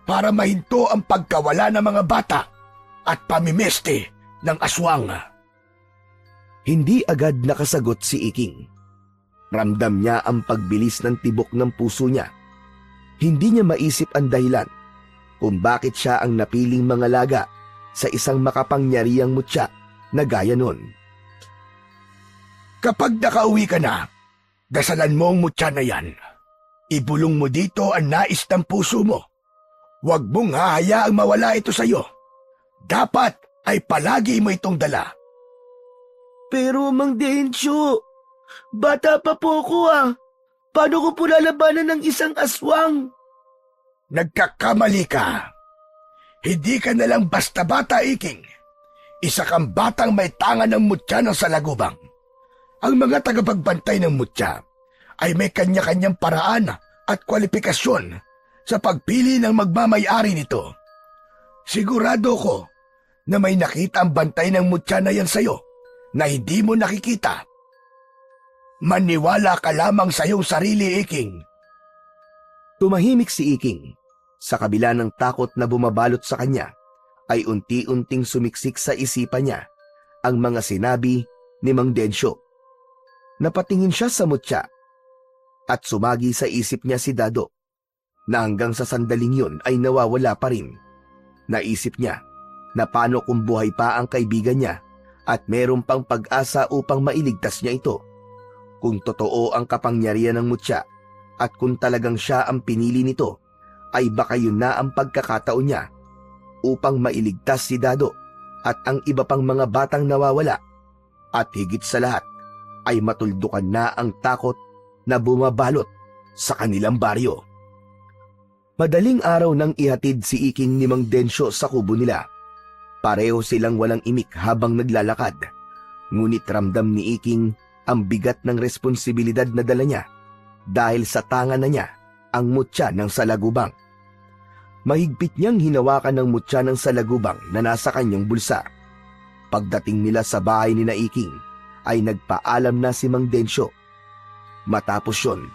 para mahinto ang pagkawala ng mga bata at pamimeste ng aswang. Hindi agad nakasagot si Iking. Ramdam niya ang pagbilis ng tibok ng puso niya. Hindi niya maisip ang dahilan kung bakit siya ang napiling mangalaga sa isang makapangyarihang mutya na gaya nun. Kapag nakauwi ka na, dasalan mo ang mutya na yan. Ibulong mo dito ang nais ng puso mo. Huwag mong hahayaang mawala ito sa'yo. Dapat ay palagi mo itong dala. Pero Mang Densyo, bata pa po ko Paano ko po lalabanan ng isang aswang? Nagkakamali ka. Hindi ka nalang basta bata, Iking. Isa kang batang may tangan ng mutya ng salagubang. Ang mga tagapagbantay ng mutya ay may kanya-kanyang paraan at kwalifikasyon sa pagpili ng magmamay-ari nito. Sigurado ko na may nakita ang bantay ng mutya na yan sa'yo na hindi mo nakikita. Maniwala ka lamang sa iyong sarili, Iking. Tumahimik si Iking. Sa kabila ng takot na bumabalot sa kanya, ay unti-unting sumiksik sa isipan niya ang mga sinabi ni Mang Densyo. Napatingin siya sa mutya at sumagi sa isip niya si Dado na hanggang sa sandaling yun ay nawawala pa rin. Naisip niya na paano kung buhay pa ang kaibigan niya at meron pang pag-asa upang mailigtas niya ito. Kung totoo ang kapangyarihan ng mutya at kung talagang siya ang pinili nito, ay baka yun na ang pagkakataon niya upang mailigtas si Dado at ang iba pang mga batang nawawala. At higit sa lahat ay matuldukan na ang takot na bumabalot sa kanilang baryo. Madaling araw nang ihatid si Iking ni Mang Densyo sa kubo nila. Pareho silang walang imik habang naglalakad. Ngunit ramdam ni Iking ang bigat ng responsibilidad na dala niya dahil sa tanga na niya ang mutya ng salagubang. Mahigpit niyang hinawakan ng mutya ng salagubang na nasa kanyang bulsa. Pagdating nila sa bahay ni Iking, ay nagpaalam na si Mang Densyo. Matapos yun,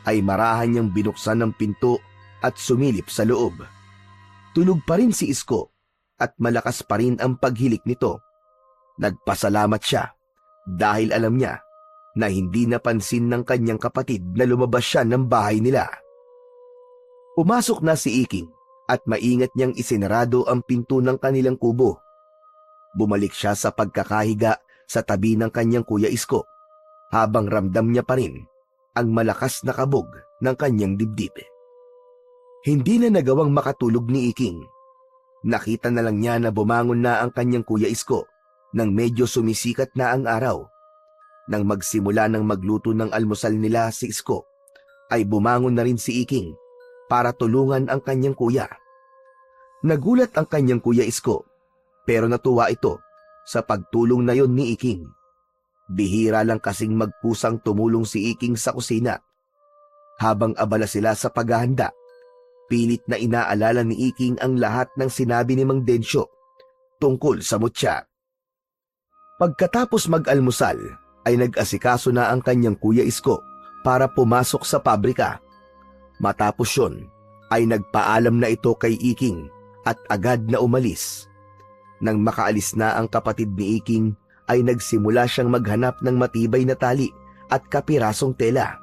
ay marahan niyang binuksan ng pinto at sumilip sa loob. Tulog pa rin si Isko at malakas pa rin ang paghilik nito. Nagpasalamat siya dahil alam niya na hindi napansin ng kanyang kapatid na lumabas siya ng bahay nila. Pumasok na si Iking at maingat niyang isinarado ang pinto ng kanilang kubo. Bumalik siya sa pagkakahiga sa tabi ng kanyang kuya Isko habang ramdam niya pa rin ang malakas na kabog ng kanyang dibdib. Hindi na nagawang makatulog ni Iking. Nakita na lang niya na bumangon na ang kanyang kuya Isko nang medyo sumisikat na ang araw. Nang magsimula ng magluto ng almusal nila si Isko, ay bumangon na rin si Iking para tulungan ang kanyang kuya. Nagulat ang kanyang kuya Isko, pero natuwa ito sa pagtulong na yon ni Iking. Bihira lang kasing magpusang tumulong si Iking sa kusina. Habang abala sila sa paghahanda, pilit na inaalala ni Iking ang lahat ng sinabi ni Mang Densyo tungkol sa mutya. Pagkatapos mag-almusal, ay nag-asikaso na ang kanyang kuya Isko para pumasok sa pabrika. Matapos yun, ay nagpaalam na ito kay Iking at agad na umalis. Nang makaalis na ang kapatid ni Iking, ay nagsimula siyang maghanap ng matibay na tali at kapirasong tela.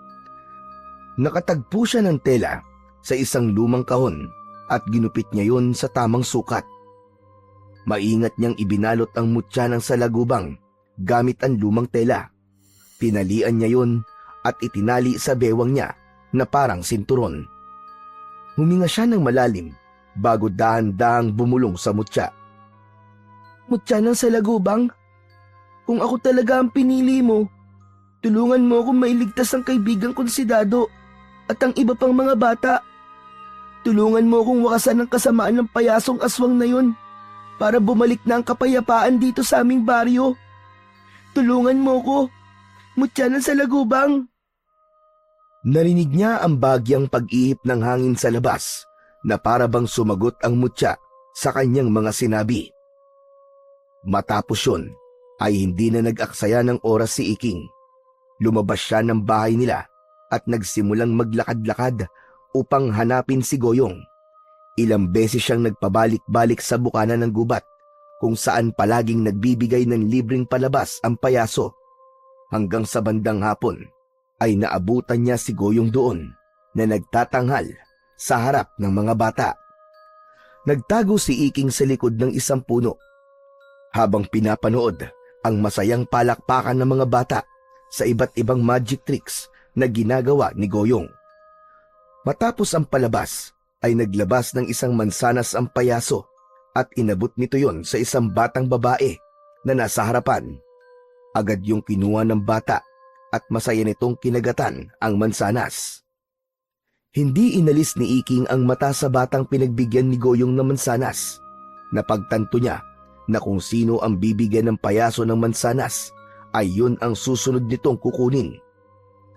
Nakatagpo siya ng tela sa isang lumang kahon at ginupit niya yun sa tamang sukat. Maingat niyang ibinalot ang mutya ng salagubang gamit ang lumang tela. Tinalian niya yun at itinali sa bewang niya na parang sinturon. Huminga siya ng malalim bago dahan-dahang bumulong sa mutya. Mutya ng salagubang, kung ako talaga ang pinili mo, tulungan mo akong mailigtas ang kaibigan kong si Dado at ang iba pang mga bata. Tulungan mo akong wakasan ang kasamaan ng payasong aswang na yun para bumalik na ang kapayapaan dito sa aming baryo. Tulungan mo ko, mutya ng salagubang. Narinig niya ang bagyang pag-ihip ng hangin sa labas na para bang sumagot ang mutya sa kanyang mga sinabi. Matapos yun, ay hindi na nag-aksaya ng oras si Iking. Lumabas siya ng bahay nila at nagsimulang maglakad-lakad upang hanapin si Goyong. Ilang beses siyang nagpabalik-balik sa bukana ng gubat kung saan palaging nagbibigay ng libreng palabas ang payaso. Hanggang sa bandang hapon ay naabutan niya si Goyong doon na nagtatanghal sa harap ng mga bata. Nagtago si Iking sa likod ng isang puno. Habang pinapanood ang masayang palakpakan ng mga bata sa iba't ibang magic tricks na ginagawa ni Goyong. Matapos ang palabas, ay naglabas ng isang mansanas ang payaso at inabot nito yon sa isang batang babae na nasa harapan. Agad yung kinuha ng bata at masaya nitong kinagatan ang mansanas. Hindi inalis ni Iking ang mata sa batang pinagbigyan ni Goyong ng mansanas. Napagtanto niya na kung sino ang bibigyan ng payaso ng mansanas ay yun ang susunod nitong kukunin.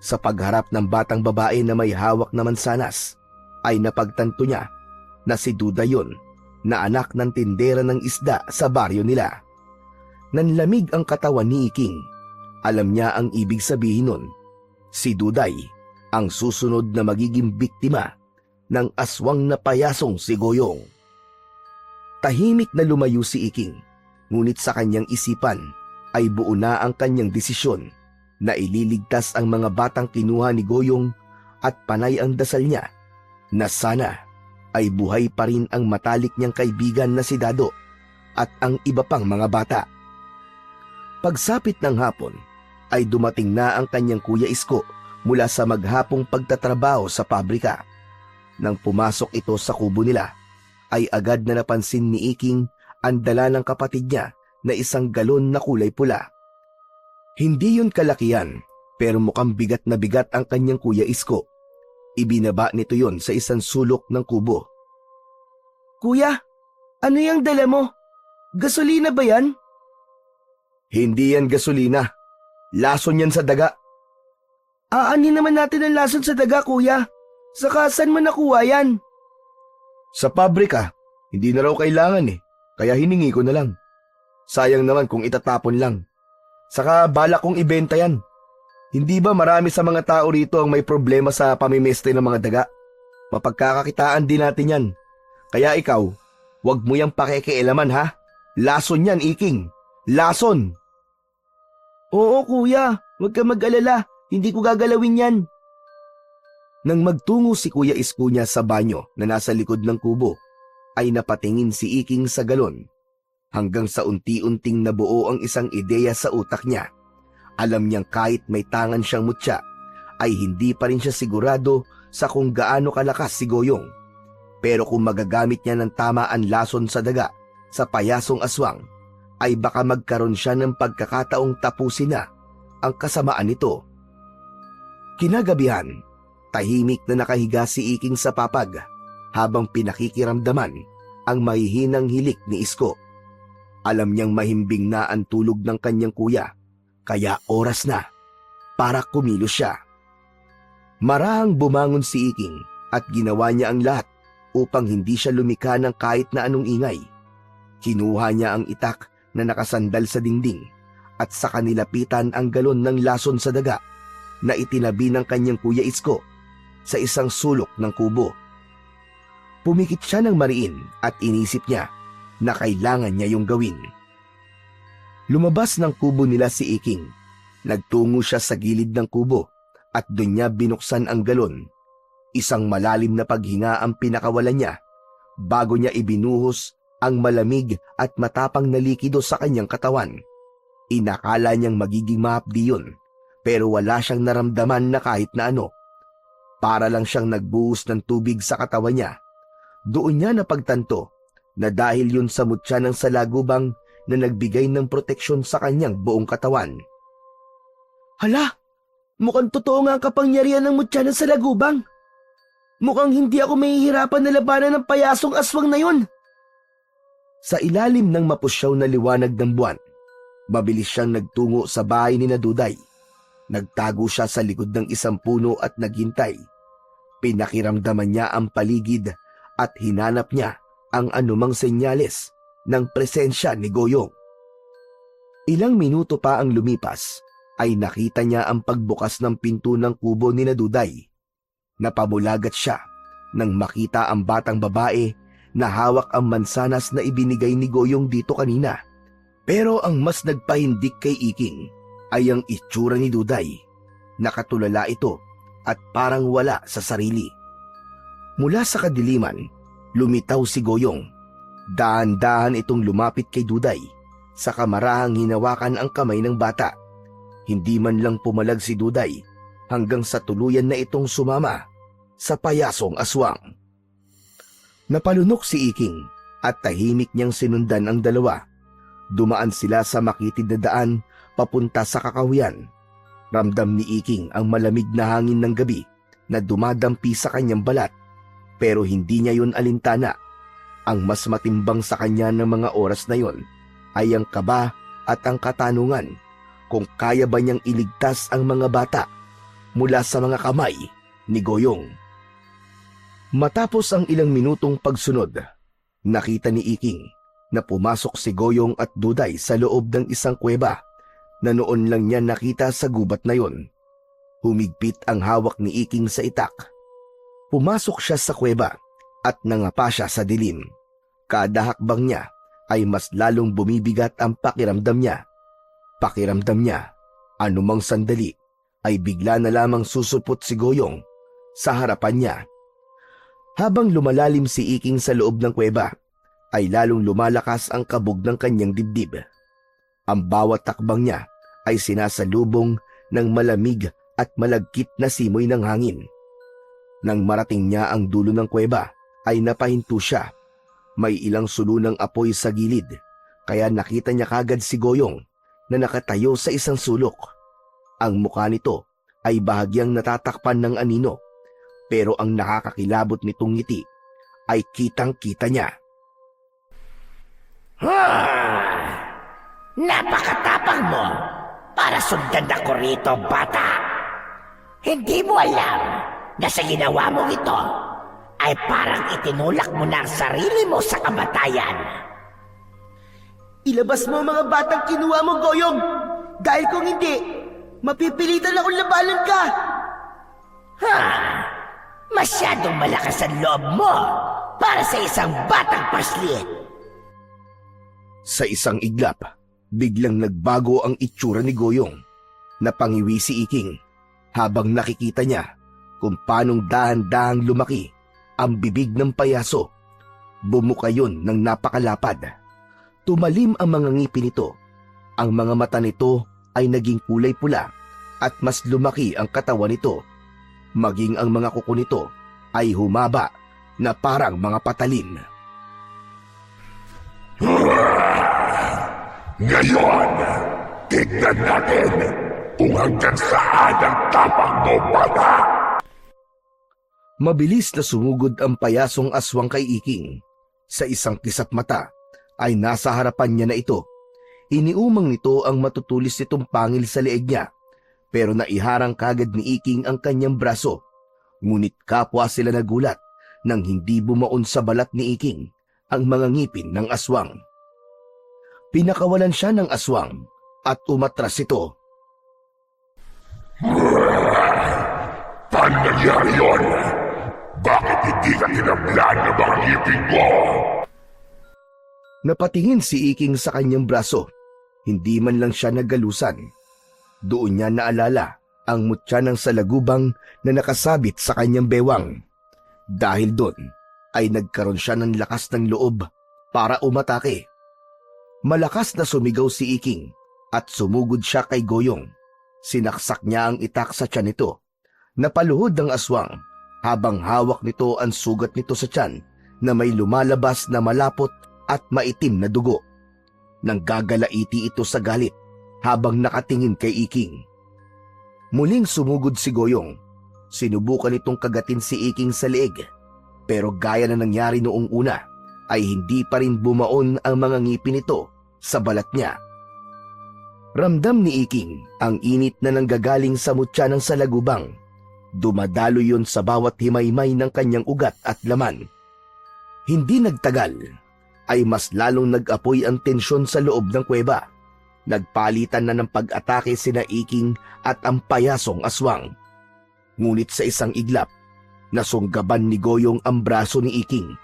Sa pagharap ng batang babae na may hawak na mansanas, ay napagtanto niya na si Duda yun, na anak ng tindera ng isda sa baryo nila. Nanlamig ang katawan ni Iking. Alam niya ang ibig sabihin nun. Si Duday ang susunod na magiging biktima ng aswang na payasong si Goyong. Tahimik na lumayo si Iking, ngunit sa kanyang isipan ay buo na ang kanyang desisyon na ililigtas ang mga batang kinuha ni Goyong at panay ang dasal niya na sana ay buhay pa rin ang matalik niyang kaibigan na si Dado at ang iba pang mga bata. Pagsapit ng hapon ay dumating na ang kanyang kuya Isko mula sa maghapong pagtatrabaho sa pabrika. Nang pumasok ito sa kubo nila, ay agad na napansin ni Iking ang dala ng kapatid niya na isang galon na kulay pula. Hindi yun kalakihan, pero mukhang bigat na bigat ang kanyang kuya Isko. Ibinaba nito yon sa isang sulok ng kubo. Kuya, ano yung dala mo? Gasolina ba yan? Hindi yan gasolina. Lason yan sa daga. Aanin naman natin ang lason sa daga, kuya. Saka saan mo nakuha yan? Sa pabrika, hindi na raw kailangan kaya hiningi ko na lang. Sayang naman kung itatapon lang. Saka balak kong ibenta yan. Hindi ba marami sa mga tao rito ang may problema sa pamimeste ng mga daga? Mapagkakakitaan din natin yan. Kaya ikaw, wag mo yang pakikialaman ha. Lason yan, Iking. Lason! Oo, kuya. Huwag ka mag-alala. Hindi ko gagalawin yan. Nang magtungo si Kuya Isko niya sa banyo na nasa likod ng kubo, ay napatingin si Iking sa galon. Hanggang sa unti-unting nabuo ang isang ideya sa utak niya. Alam niyang kahit may tangan siyang mutya, ay hindi pa rin siya sigurado sa kung gaano kalakas si Goyong. Pero kung magagamit niya ng tama ang lason sa daga, sa payasong aswang, ay baka magkaroon siya ng pagkakataong tapusin na ang kasamaan nito. Kinagabihan, tahimik na nakahiga si Iking sa papag habang pinakikiramdaman ang mahihinang hilik ni Isko. Alam niyang mahimbing na ang tulog ng kanyang kuya, kaya oras na para kumilos siya. Marahang bumangon si Iking at ginawa niya ang lahat upang hindi siya lumika ng kahit na anong ingay. Kinuha niya ang itak na nakasandal sa dingding at saka nilapitan ang galon ng lason sa daga na itinabi ng kanyang kuya Isko sa isang sulok ng kubo. Pumikit siya ng mariin at inisip niya na kailangan niya yung gawin. Lumabas ng kubo nila si Iking. Nagtungo siya sa gilid ng kubo at doon niya binuksan ang galon. Isang malalim na paghinga ang pinakawalan niya bago niya ibinuhos ang malamig at matapang na likido sa kanyang katawan. Inakala niyang magiging mahapdi yun, pero wala siyang naramdaman na kahit na ano. Para lang siyang nagbuhos ng tubig sa katawan niya. Doon niya napagtanto na dahil yun sa mutya ng salagubang na nagbigay ng proteksyon sa kanyang buong katawan. Hala, mukhang totoo nga ang kapangyarihan ng mutya ng salagubang. Mukhang hindi ako mahihirapan na labanan ng payasong aswang na yun. Sa ilalim ng mapusyaw na liwanag ng buwan, mabilis siyang nagtungo sa bahay ni Duday. Nagtago siya sa likod ng isang puno at naghintay. Pinakiramdaman niya ang paligid at hinanap niya ang anumang senyales ng presensya ni Goyong. Ilang minuto pa ang lumipas ay nakita niya ang pagbukas ng pinto ng kubo ni Duday. Napabulagat siya nang makita ang batang babae na hawak ang mansanas na ibinigay ni Goyong dito kanina. Pero ang mas nagpahindik kay Iking ay ang itsura ni Duday. Nakatulala ito at parang wala sa sarili. Mula sa kadiliman, lumitaw si Goyong. Dahan-dahan itong lumapit kay Duday, sa kamarahang hinawakan ang kamay ng bata. Hindi man lang pumalag si Duday hanggang sa tuluyan na itong sumama sa payasong aswang. Napalunok si Iking at tahimik niyang sinundan ang dalawa. Dumaan sila sa makitid na daan papunta sa kakahuyan. Ramdam ni Iking ang malamig na hangin ng gabi na dumadampi sa kanyang balat, pero hindi niya yun alintana. Ang mas matimbang sa kanya ng mga oras na yon ay ang kaba at ang katanungan kung kaya ba niyang iligtas ang mga bata mula sa mga kamay ni Goyong. Matapos ang ilang minutong pagsunod, nakita ni Iking na pumasok si Goyong at Duday sa loob ng isang kuweba na noon lang niya nakita sa gubat na yon. Humigpit ang hawak ni Iking sa itak. Pumasok siya sa kuweba at nangapa siya sa dilim. Kada hakbang niya ay mas lalong bumibigat ang pakiramdam niya. Pakiramdam niya, anumang sandali ay bigla na lamang susupot si Goyong sa harapan niya. Habang lumalalim si Iking sa loob ng kuweba, ay lalong lumalakas ang kabog ng kanyang dibdib. Ang bawat takbang niya ay sinasalubong ng malamig at malagkit na simoy ng hangin. Nang marating niya ang dulo ng kuweba, ay napahinto siya. May ilang sulunang apoy sa gilid, kaya nakita niya kagad si Goyong na nakatayo sa isang sulok. Ang mukha nito ay bahagyang natatakpan ng anino, pero ang nakakakilabot nitong ngiti ay kitang-kita niya. Napakatapang mo para sundan ako rito, bata. Hindi mo alam na sa ginawa mong ito ay parang itinulak mo na ang sarili mo sa kamatayan. Ilabas mo ang mga batang kinuha mo, Goyong! Dahil kung hindi, mapipilitan akong labanan ka! Masyadong malakas ang loob mo para sa isang batang paslit. Sa isang iglap, biglang nagbago ang itsura ni Goyong. Napangiwi si Iking habang nakikita niya kung paanong dahan-dahang lumaki ang bibig ng payaso. Bumuka yun ng napakalapad. Tumalim ang mga ngipin nito. Ang mga mata nito ay naging kulay pula at mas lumaki ang katawan nito. Maging ang mga kuko nito ay humaba na parang mga patalim. Ngayon, tignan natin kung hanggang saan ang tapang mo, bata! Mabilis na sumugod ang payasong aswang kay Iking. Sa isang kisap mata ay nasa harapan niya na ito. Iniumang nito ang matutulis nitong pangil sa leeg niya, pero naiharang kagad ni Iking ang kanyang braso. Ngunit kapwa sila nagulat nang hindi bumaon sa balat ni Iking ang mga ngipin ng aswang. Pinakawalan siya ng aswang at umatras ito. Paano nangyari yun? Bakit hindi ka tinablan ng mga ngipin ko? Napatingin si Iking sa kanyang braso. Hindi man lang siya nagalusan. Doon niya naalala ang mutya ng salagubang na nakasabit sa kanyang bewang. Dahil doon ay nagkaroon siya ng lakas ng loob para umatake. Malakas na sumigaw si Iking at sumugod siya kay Goyong. Sinaksak niya ang itak sa tiyan nito. Napaluhod ng aswang habang hawak nito ang sugat nito sa tiyan na may lumalabas na malapot at maitim na dugo. Nanggagalaiti ito sa galit habang nakatingin kay Iking. Muling sumugod si Goyong. Sinubukan itong kagatin si Iking sa leeg, pero gaya na nangyari noong una, ay hindi pa rin bumaon ang mga ngipin nito sa balat niya. Ramdam ni Iking ang init na nanggagaling sa mutya ng salagubang. Dumadalo yon sa bawat himaymay ng kanyang ugat at laman. Hindi nagtagal, ay mas lalong nag-apoy ang tensyon sa loob ng kuweba. Nagpalitan na ng pag-atake sina Iking at ang payasong aswang. Ngunit sa isang iglap, nasunggaban ni Goyong ang braso ni Iking.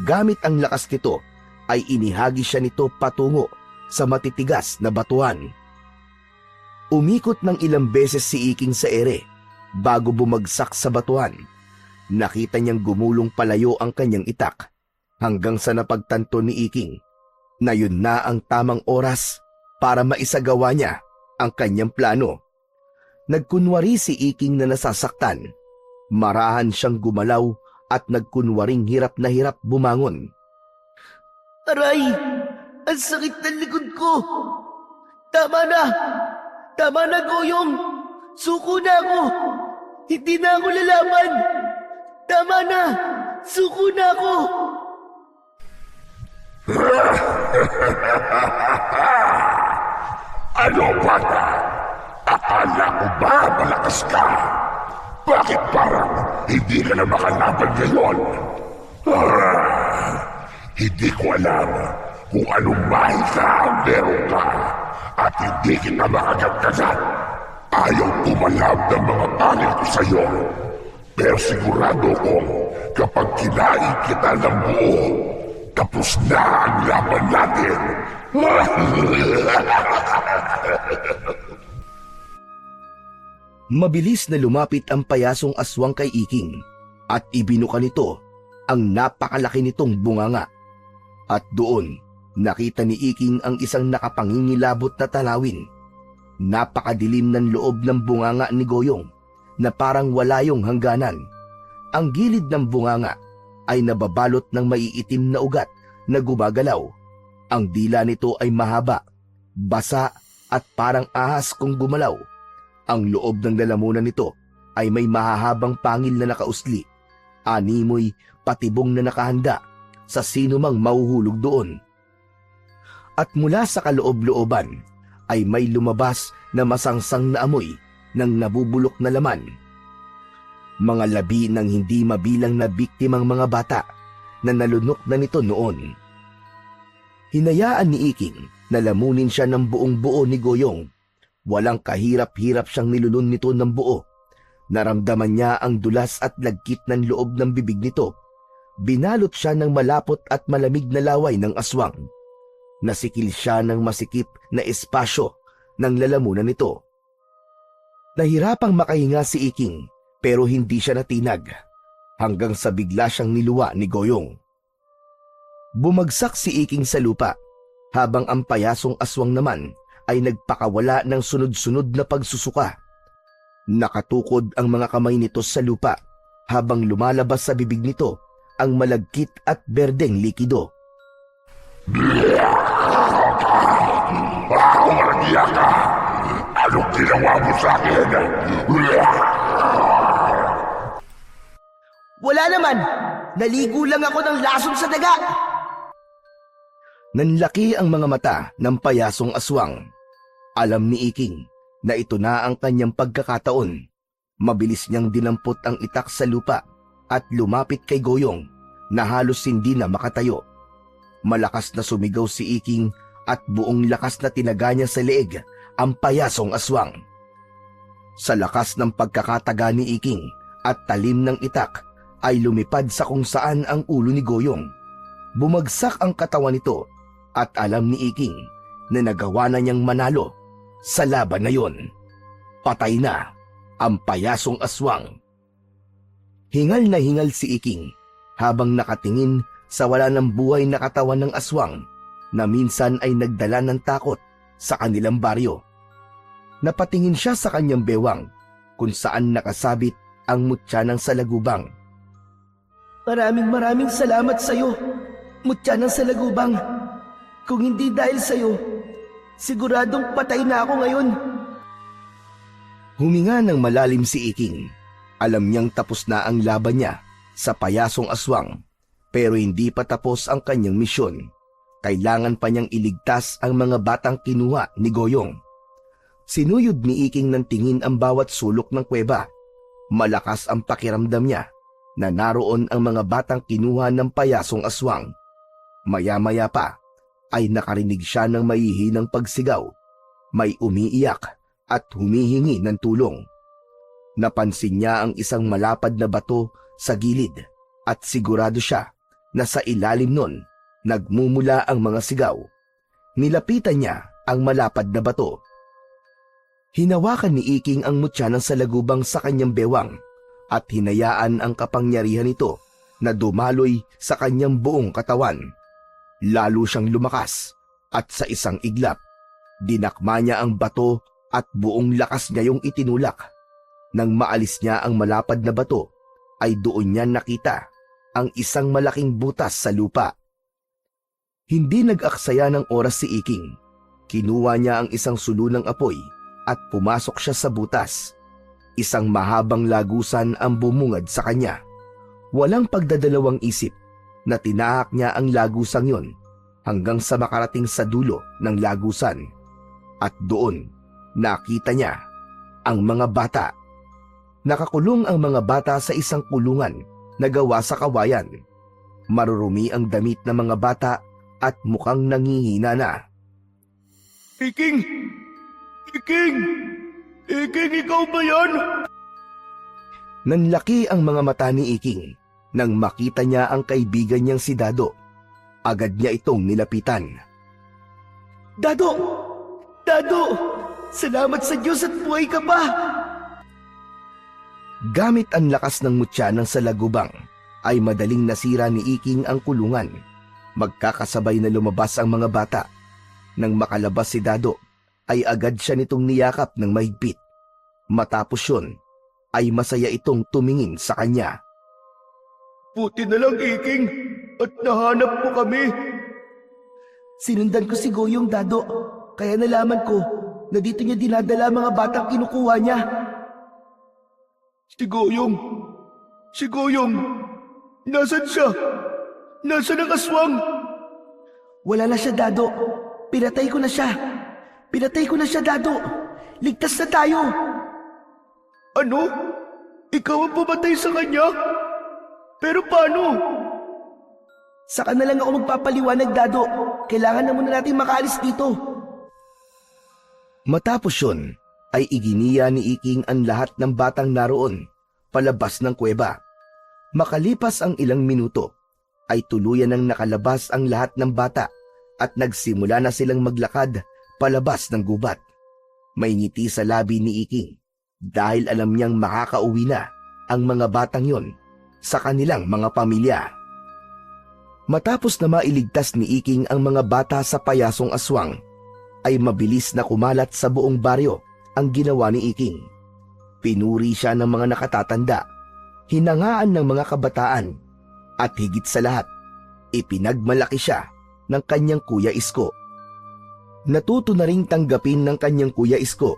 Gamit ang lakas nito, ay inihagi siya nito patungo sa matitigas na batuhan. Umikot ng ilang beses si Iking sa ere bago bumagsak sa batuhan. Nakita niyang gumulong palayo ang kanyang itak hanggang sa napagtanto ni Iking na yun na ang tamang oras para maisagawa niya ang kanyang plano. Nagkunwari si Iking na nasasaktan. Marahan siyang gumalaw at nagkunwaring hirap na hirap bumangon. Aray! Ang sakit ng likod ko! Tama na! Tama na, Goyong! Suko na ako! Hindi na ako lalaban! Tama na! Suko na ako! Ano, bata? Akala ko ba malakas ka? Bakit parang hindi ka na makalaban ngayon? Hindi ko alam kung anong mahika ang meron ka at hindi kita makagagdagan. Ayaw tumalab ng mga pangil ko sa'yo. Pero sigurado kong kapag kinain kita ng buo, tapos na ang laban natin. Mabilis na lumapit ang payasong aswang kay Iking at ibinuka nito ang napakalaki nitong bunganga. At doon, nakita ni Iking ang isang nakapangingilabot na tanawin. Napakadilim ng loob ng bunganga ni Goyong na parang wala yung hangganan. Ang gilid ng bunganga ay nababalot ng maiitim na ugat na gumagalaw. Ang dila nito ay mahaba, basa at parang ahas kung gumalaw. Ang loob ng lalamunan nito ay may mahahabang pangil na nakausli, animoy patibong na nakahanda sa sino mang mahuhulog doon. At mula sa kaloob-looban ay may lumabas na masangsang na amoy ng nabubulok na laman. Mga labi ng hindi mabilang na biktimang mga bata na nalunok na nito noon. Hinayaan ni Iking na lamunin siya ng buong buo ni Goyong. Walang kahirap-hirap siyang nilulun nito ng buo. Naramdaman niya ang dulas at lagkit ng loob ng bibig nito. Binalot siya ng malapot at malamig na laway ng aswang. Nasikil siya ng masikip na espasyo ng lalamunan nito. Nahirapang makahinga si Iking pero hindi siya natinag hanggang sa bigla siyang niluwa ni Goyong. Bumagsak si Iking sa lupa habang ang payasong aswang naman ay nagpakawala ng sunod-sunod na pagsusuka. Nakatukod ang mga kamay nito sa lupa habang lumalabas sa bibig nito ang malagkit at berdeng likido. Walang ka! Anong ginawa mo sa akin? Wala naman! Naligo lang ako ng lason sa daga! Nanlaki ang mga mata ng payasong aswang. Alam ni Iking na ito na ang kanyang pagkakataon. Mabilis niyang dinampot ang itak sa lupa at lumapit kay Goyong na halos hindi na makatayo. Malakas na sumigaw si Iking at buong lakas na tinaga niya sa leeg ang payasong aswang. Sa lakas ng pagkakataga ni Iking at talim ng itak ay lumipad sa kung saan ang ulo ni Goyong. Bumagsak ang katawan nito at alam ni Iking na nagawa na niyang manalo sa laban na yon. Patay na ang payasong aswang. Hingal na hingal si Iking habang nakatingin sa wala ng buhay na katawan ng aswang na minsan ay nagdala ng takot sa kanilang baryo. Napatingin siya sa kanyang bewang kung saan nakasabit ang mutya ng salagubang. Maraming salamat sa'yo, mutya ng salagubang. Kung hindi dahil sa'yo, siguradong patay na ako ngayon. Huminga ng malalim si Iking. Alam niyang tapos na ang laban niya sa payasong aswang, pero hindi pa tapos ang kanyang misyon. Kailangan pa niyang iligtas ang mga batang kinuha ni Goyong. Sinuyod ni Iking ng tingin ang bawat sulok ng kuweba. Malakas ang pakiramdam niya na naroon ang mga batang kinuha ng payasong aswang. Maya-maya pa ay nakarinig siya ng maihinang pagsigaw. May umiiyak at humihingi ng tulong. Napansin niya ang isang malapad na bato sa gilid at sigurado siya na sa ilalim nun nagmumula ang mga sigaw. Nilapitan niya ang malapad na bato. Hinawakan ni Iking ang mutya ng salagubang sa kanyang bewang at hinayaan ang kapangyarihan nito na dumaloy sa kanyang buong katawan. Lalo siyang lumakas at sa isang iglap, dinakma niya ang bato at buong lakas niya yung itinulak. Nang maalis niya ang malapad na bato, ay doon niya nakita ang isang malaking butas sa lupa. Hindi nag-aksaya ng oras si Iking. Kinuha niya ang isang sulunang apoy at pumasok siya sa butas. Isang mahabang lagusan ang bumungad sa kanya. Walang pagdadalawang isip na tinahak niya ang lagusang yon hanggang sa makarating sa dulo ng lagusan. At doon, nakita niya ang mga bata. Nakakulong ang mga bata sa isang kulungan na gawa sa kawayan. Marurumi ang damit ng mga bata at mukhang nangihina na. Iking! Iking! Iking, ikaw ba yan? Nanlaki ang mga mata ni Iking nang makita niya ang kaibigan niyang si Dado. Agad niya itong nilapitan. Dado! Dado! Salamat sa Diyos at buhay ka pa! Gamit ang lakas ng mutya ng salagubang, ay madaling nasira ni Iking ang kulungan. Magkakasabay na lumabas ang mga bata. Nang makalabas si Dado, ay agad siya nitong niyakap ng mahigpit. Matapos yun, ay masaya itong tumingin sa kanya. Buti na lang, Iking, at nahanap mo kami. Sinundan ko si Goyong, Dado. Kaya nalaman ko na dito niya dinadala ang mga batang kinukuha niya. Si Goyong! Si Goyong! Nasaan siya? Nasaan ang aswang? Wala na siya, Dado. Pinatay ko na siya. Pinatay ko na siya, Dado. Ligtas na tayo. Ano? Ikaw ang pumatay sa kanya? Pero paano? Saka na lang ako magpapaliwanag, Dado. Kailangan na muna natin makaalis dito. Matapos yun, ay iginiya ni Iking ang lahat ng batang naroon palabas ng kuweba. Makalipas ang ilang minuto, ay tuluyan ng nakalabas ang lahat ng bata at nagsimula na silang maglakad palabas ng gubat. May ngiti sa labi ni Iking dahil alam niyang makakauwi na ang mga batang yon sa kanilang mga pamilya. Matapos na mailigtas ni Iking ang mga bata sa payasong aswang, ay mabilis na kumalat sa buong baryo ang ginawa ni Iking. Pinuri siya ng mga nakatatanda, hinangaan ng mga kabataan, at higit sa lahat, ipinagmalaki siya ng kanyang Kuya Isko. Natuto na ring tanggapin ng kanyang Kuya Isko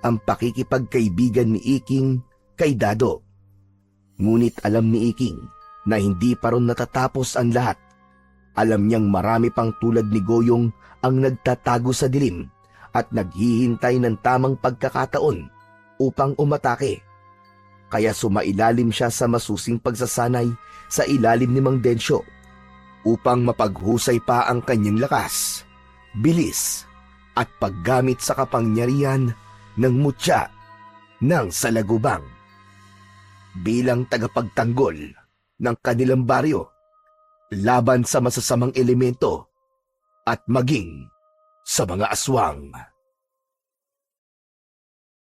ang pakikipagkaibigan ni Iking kay Dado. Ngunit alam ni Iking na hindi pa ron natatapos ang lahat. Alam niyang marami pang tulad ni Goyong ang nagtatago sa dilim at naghihintay ng tamang pagkakataon upang umatake. Kaya sumailalim siya sa masusing pagsasanay sa ilalim ni Mang Densyo upang mapaghusay pa ang kanyang lakas, bilis at paggamit sa kapangyarihan ng mutya ng salagubang. Bilang tagapagtanggol ng kanilang baryo laban sa masasamang elemento at maging sa mga aswang.